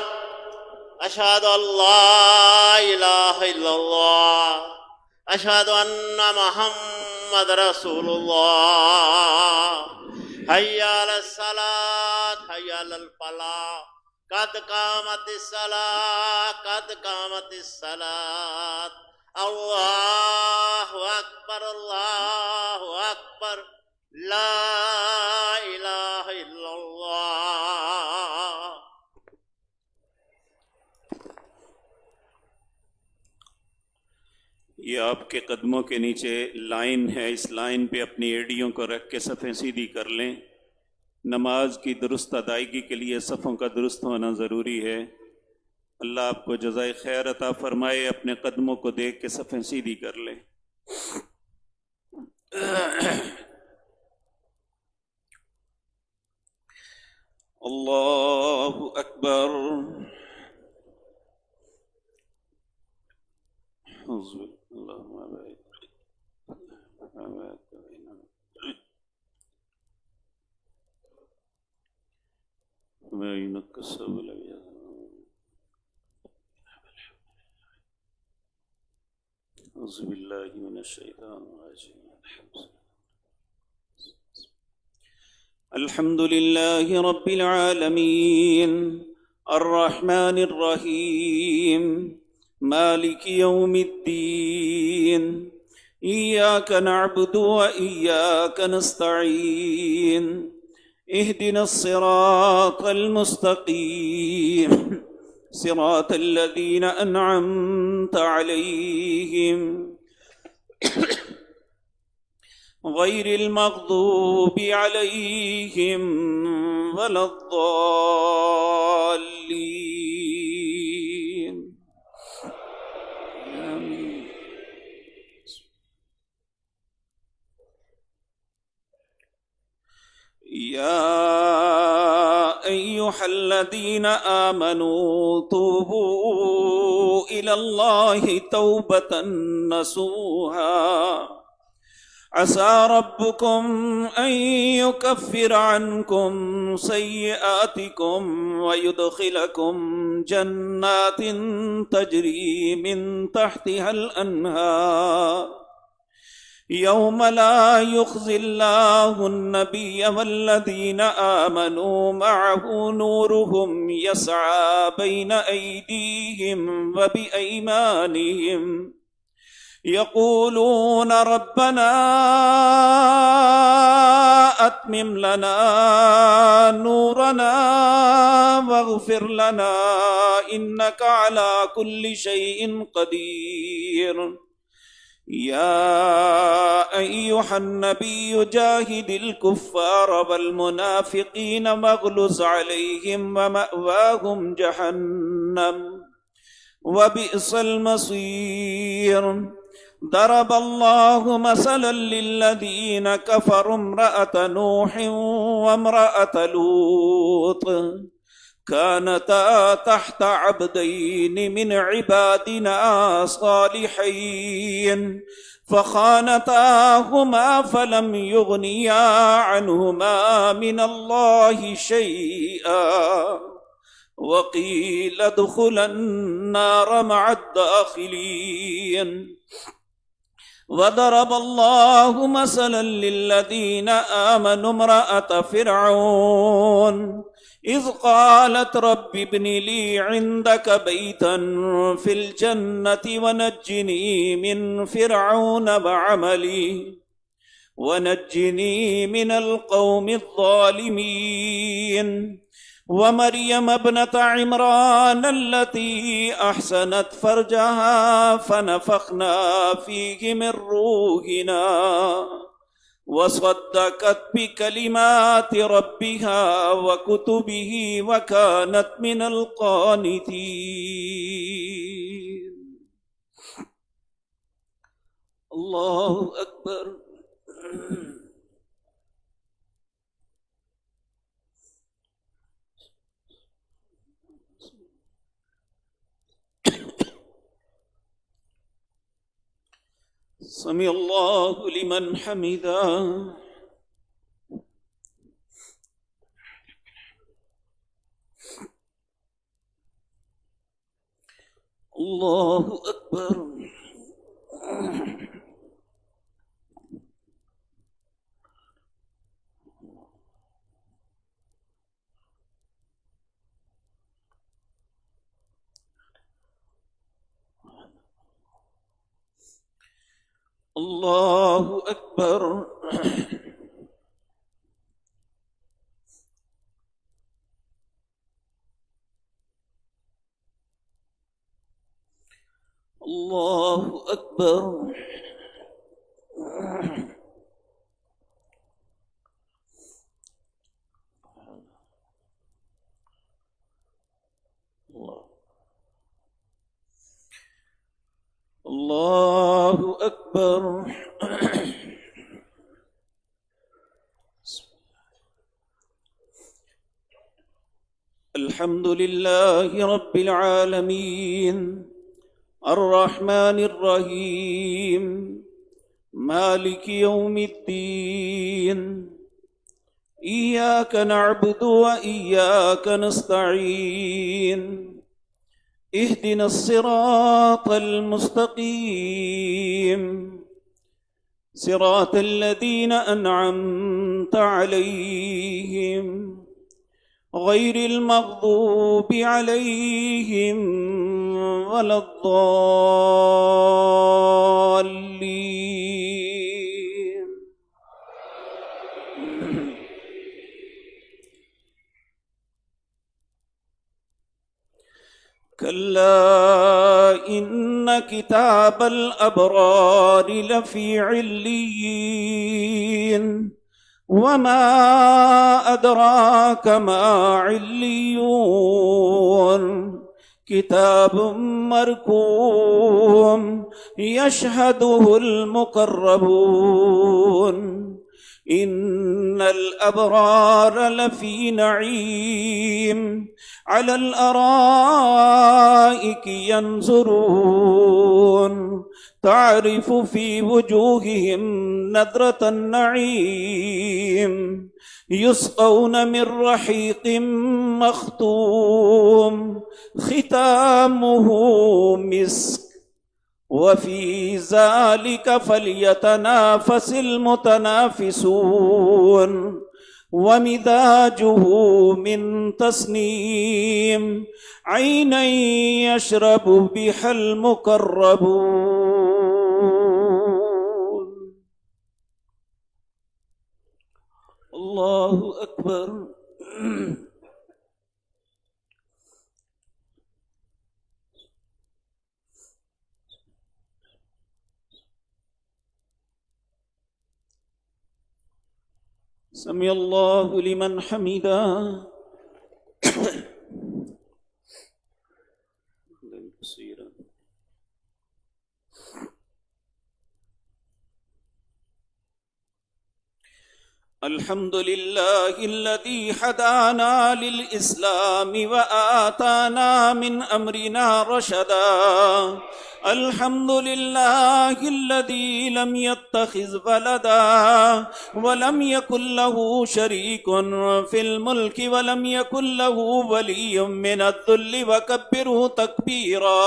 اشہد ان لا الہ الا اللہ، اشہد ان محمد رسول اللہ۔ حی علی الصلاۃ، حی علی الفلاح، قد قامت الصلاۃ، قد قامت الصلاۃ۔ اللہ اکبر، اللہ اکبر، لا الہ الا اللہ۔ یہ آپ کے قدموں کے نیچے لائن ہے، اس لائن پہ اپنی ایڑیوں کو رکھ کے صفیں سیدھی کر لیں۔ نماز کی درست ادائیگی کے لیے صفوں کا درست ہونا ضروری ہے۔ اللہ آپ کو جزائے خیر عطا فرمائے۔ اپنے قدموں کو دیکھ کے صفیں سیدھی کر لیں۔ اللہ اکبر۔ اعوذ باللہ من الشیطان الرجیم۔ الحمد للہ رب العالمین، الرحمن الرحیم، مالک یوم الدین، ایاک نعبد و ایاک نستعین، اہدنا الصراط المستقیم، صراط الذین انعمت علیہم، غیر المغضوب علیہم ولا الضالین۔ یا ایہا الذین آمنوا توبوا الی اللہ توبۃ نصوحا، عسى ربكم أن يكفر عنكم سيئاتكم ويدخلكم جنات تجري من تحتها الأنهار، يوم لا يخزي الله النبي والذين آمنوا معه نورهم يسعى بين أيديهم وبأيمانهم، يقولون ربنا أتمم لنا نورنا واغفر لنا إنك على كل شيء قدير يا أيها النبي جاهد الكفار والمنافقين واغلظ عليهم ومأواهم جهنم وبئس المصير ضرب الله مثلا للذين كفروا امرأة نوح وامرأة لوط كانتا تحت عبدين من عبادنا صالحين فخانتاهما فلم يغنيا عنهما من الله شيئا وقيل ادخلا النار مع الداخلين وضرب الله مثلا للذين آمنوا امرأة فرعون إذ قالت رب ابن لي عندك بيتا في الجنة ونجني من فرعون وعملي ونجني من القوم الظالمين ومريم ابنة عمران التي أحسنت فرجها فنفخنا فيه من روحنا وصدقت بكلمات ربها وكتبه وكانت من القانتين. الله أكبر. سمع الله لمن حمده. الله أكبر. الله أكبر. الله أكبر. الله أكبر. الحمد لله رب العالمين الرحمن الرحيم مالك يوم الدين إياك نعبد وإياك نستعين اهدنا الصراط المستقيم صراط الذين أنعمت عليهم غير المغضوب عليهم ولا الضالين. كلا إن كتاب الأبرار لفي عليين وما أدراك ما عليون كتاب مرقوم يشهده المقربون إن الأبرار لفي نعيم على الأرائك ينظرون تعرف في وجوههم نضرة النعيم يسقون من رحيق مختوم ختامه مسك وفي ذلك فليتنافس المتنافسون ومزاجه من تسنيم عينا يشرب بها المقربون. الله أكبر. سمع الله لمن حمده. الحمد لله الذي هدانا للإسلام وآتانا من أمرنا رشدا. الحمد لله الذي لم يتخذ ولدا ولم يكن له شريك في الملك ولم يكن له ولي من الذل وكبره تكبيرا.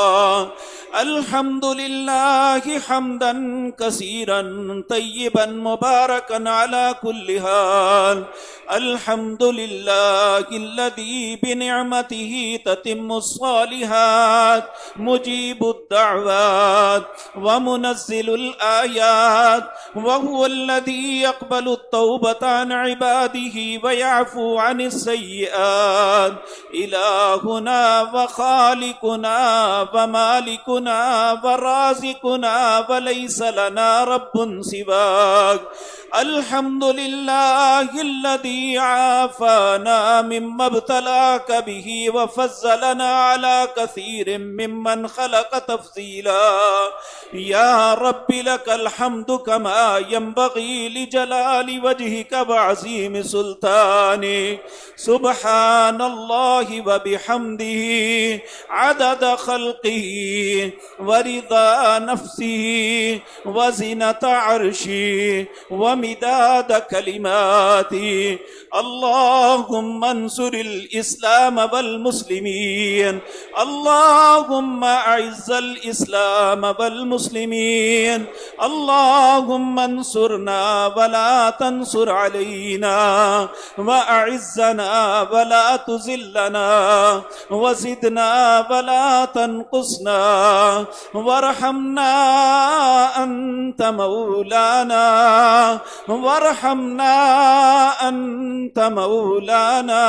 الحمد لله حمدا كثيرا طيبا مباركا على كل حال. الحمد لله الذي بنعمته تتم الصالحات مجيب الدعوات ومنزل الآيات، وهو الذي يقبل التوبة عن عباده ويعفو عن السيئات. إلهنا وخالقنا ومالكنا ورازقنا وليس لنا رب سواك. الحمد لله الذي عافانا مما ابتلاك به وفضلنا على كثير ممن خلق تفضيلا. يا رب لك الحمد كما ينبغي لجلال وجهك وعظيم سلطانك. سبحان الله وبحمده عدد خلقه ورضا نفسه وزنة عرشه ومداد كلماته. اللهم انصر الإسلام والمسلمين. اللهم أعز الإسلام والمسلمين. اللهم انصرنا ولا تنصر علينا، وأعزنا ولا تذلنا، وزدنا ولا تنقصنا، وارحمنا أنت مولانا، وارحمنا أنت مولانا،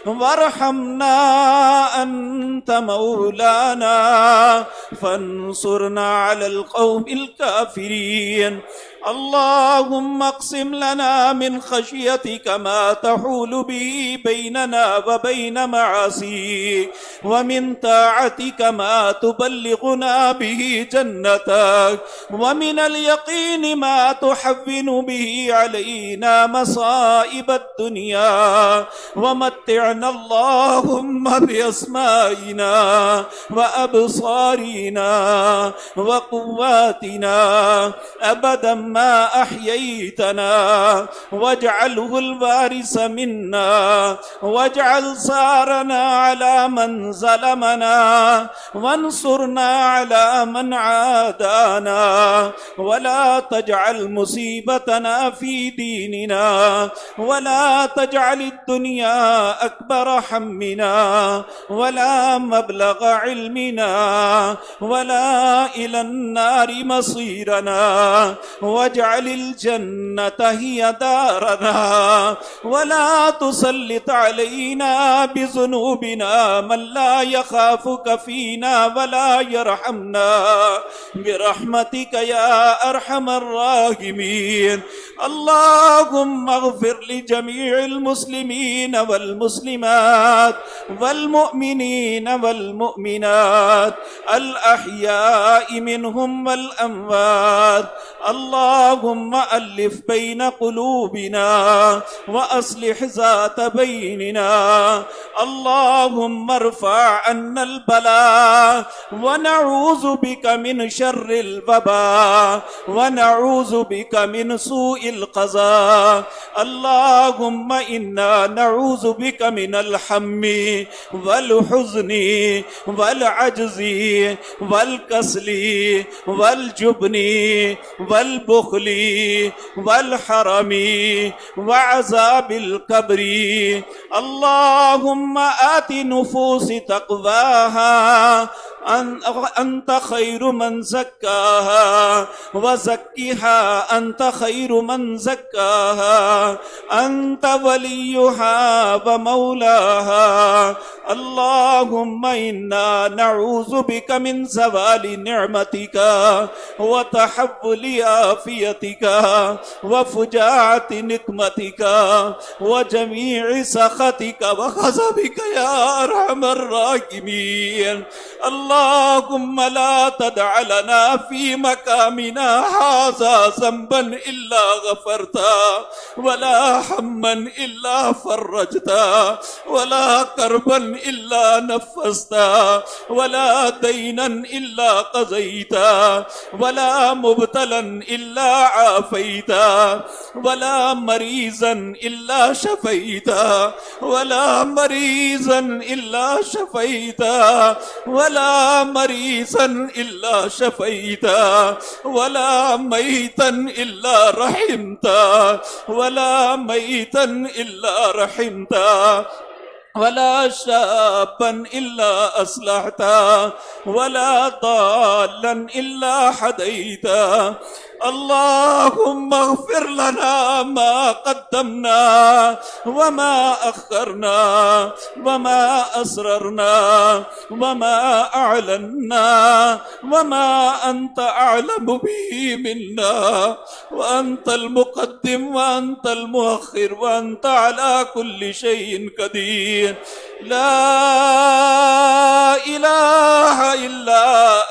وارحمنا أنت مولانا، فانصرنا على القوم الكافرين. اللهم اقسم لنا من خشيتك ما تحول به بيننا وبين معاصيك، ومن طاعتك ما تبلغنا به جنتك، ومن اليقين ما تحون به علينا مصائب الدنيا. ومتعنا اللهم بأسمائنا وأبصارنا وقواتنا أبدا ما أحييتنا، واجعله الوارث منا، واجعل ثارنا على من ظلمنا، وانصرنا على من عادانا، ولا تجعل مصيبتنا في ديننا، ولا تجعل الدنيا أكبر همنا، ولا مبلغ علمنا، ولا إلى النار مصيرنا. واجعل الجنة هي دارنا، ولا تسلط علينا بذنوبنا من لا يخافك فينا ولا يرحمنا، برحمتك يا أرحم الراحمين. اللهم اغفر لجميع المسلمين والمسلمات والمؤمنين والمؤمنات الأحياء منهم والأموات. اللهم ألف بين قلوبنا وأصلح ذات بيننا. اللهم ارفع عنا البلاء، ونعوذ بك من شر الوباء، ونعوذ بك من سوء القضاء. اللهم إنا نعوذ بك من الهم والحزن والعجز والكسل والجبن والبخل والحرم وعذاب القبر. اللهم آت نفوس تقواها أنت خير من زكاها وزكها أنت خير من زكاها أنت وليها ومولاها. اللهم إنا نعوذ بك من زوال نعمتك وتحول عافيتك وفجاعة نقمتك وجميع سخطك وغضبك يا أرحم الراحمين. اللهم لا تدع لنا في مقامنا هذا ذنبا إلا غفرته ولا هما إلا فرجته ولا كربا إلا نفسته ولا دينا إلا قضيته ولا مبتلا إلا عافيته ولا مريضا إلا شفيته ولا مريضا إلا شفيته ولا مريضا إلا شفيته ولا ميتا إلا رحمته ولا ميتا إلا رحمته ولا شابا إلا أصلحته ولا ضالا إلا هديته. اللهم اغفر لنا ما قدمنا وما أخرنا وما أسررنا وما أعلنا وما أنت أعلم به منا، وأنت المقدم وأنت المؤخر وأنت على كل شيء قدير. لا إله إلا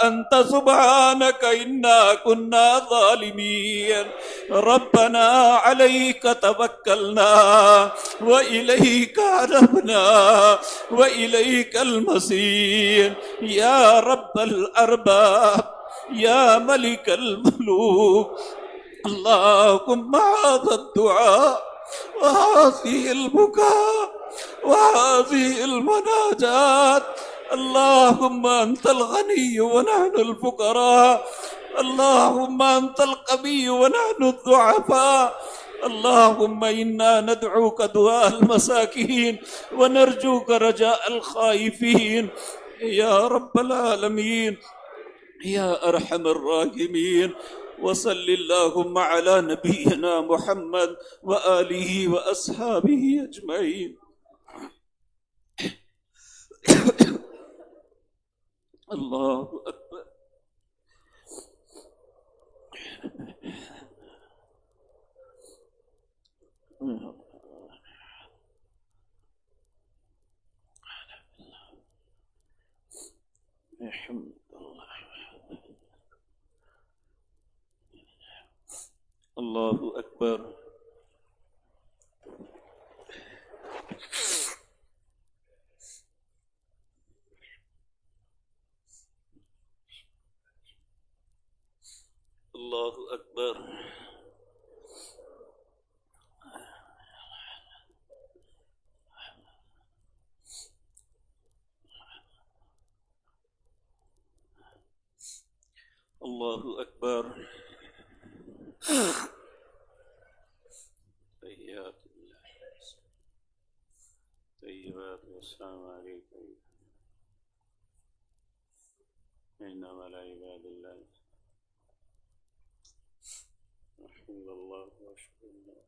أنت سبحانك إنا كنا ظالمين. ربنا عليك توكلنا وإليك أنبنا وإليك المصير. يا رب الأرباب يا ملك الملوك، اللهم هذا الدعاء وهذه البكاء وهذه المناجات، اللهم أنت الغني ونحن الفقراء، اللهم أنت القوي ونحن الضعفاء، اللهم إنا ندعوك دعاء المساكين ونرجوك رجاء الخائفين. يا رب العالمين يا أرحم الراحمين، وصل اللهم على نبينا محمد وآله وأصحابه أجمعين. الله أكبر. الحمد لله. الله أكبر. الله أكبر. الله أكبر. تحيات الله طيبات والسلام عليكم إنما لا عباد الله. الحمد لله واشكر الله.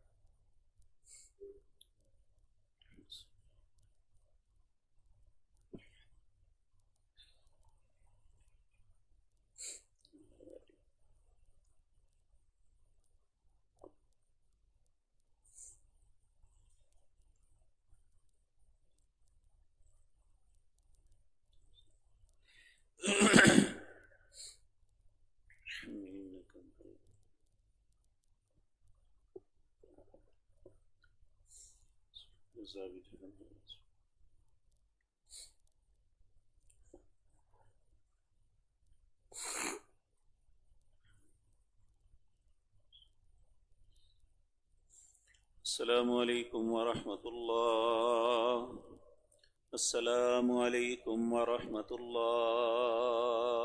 السلام عليكم ورحمة الله. السلام عليكم ورحمة الله.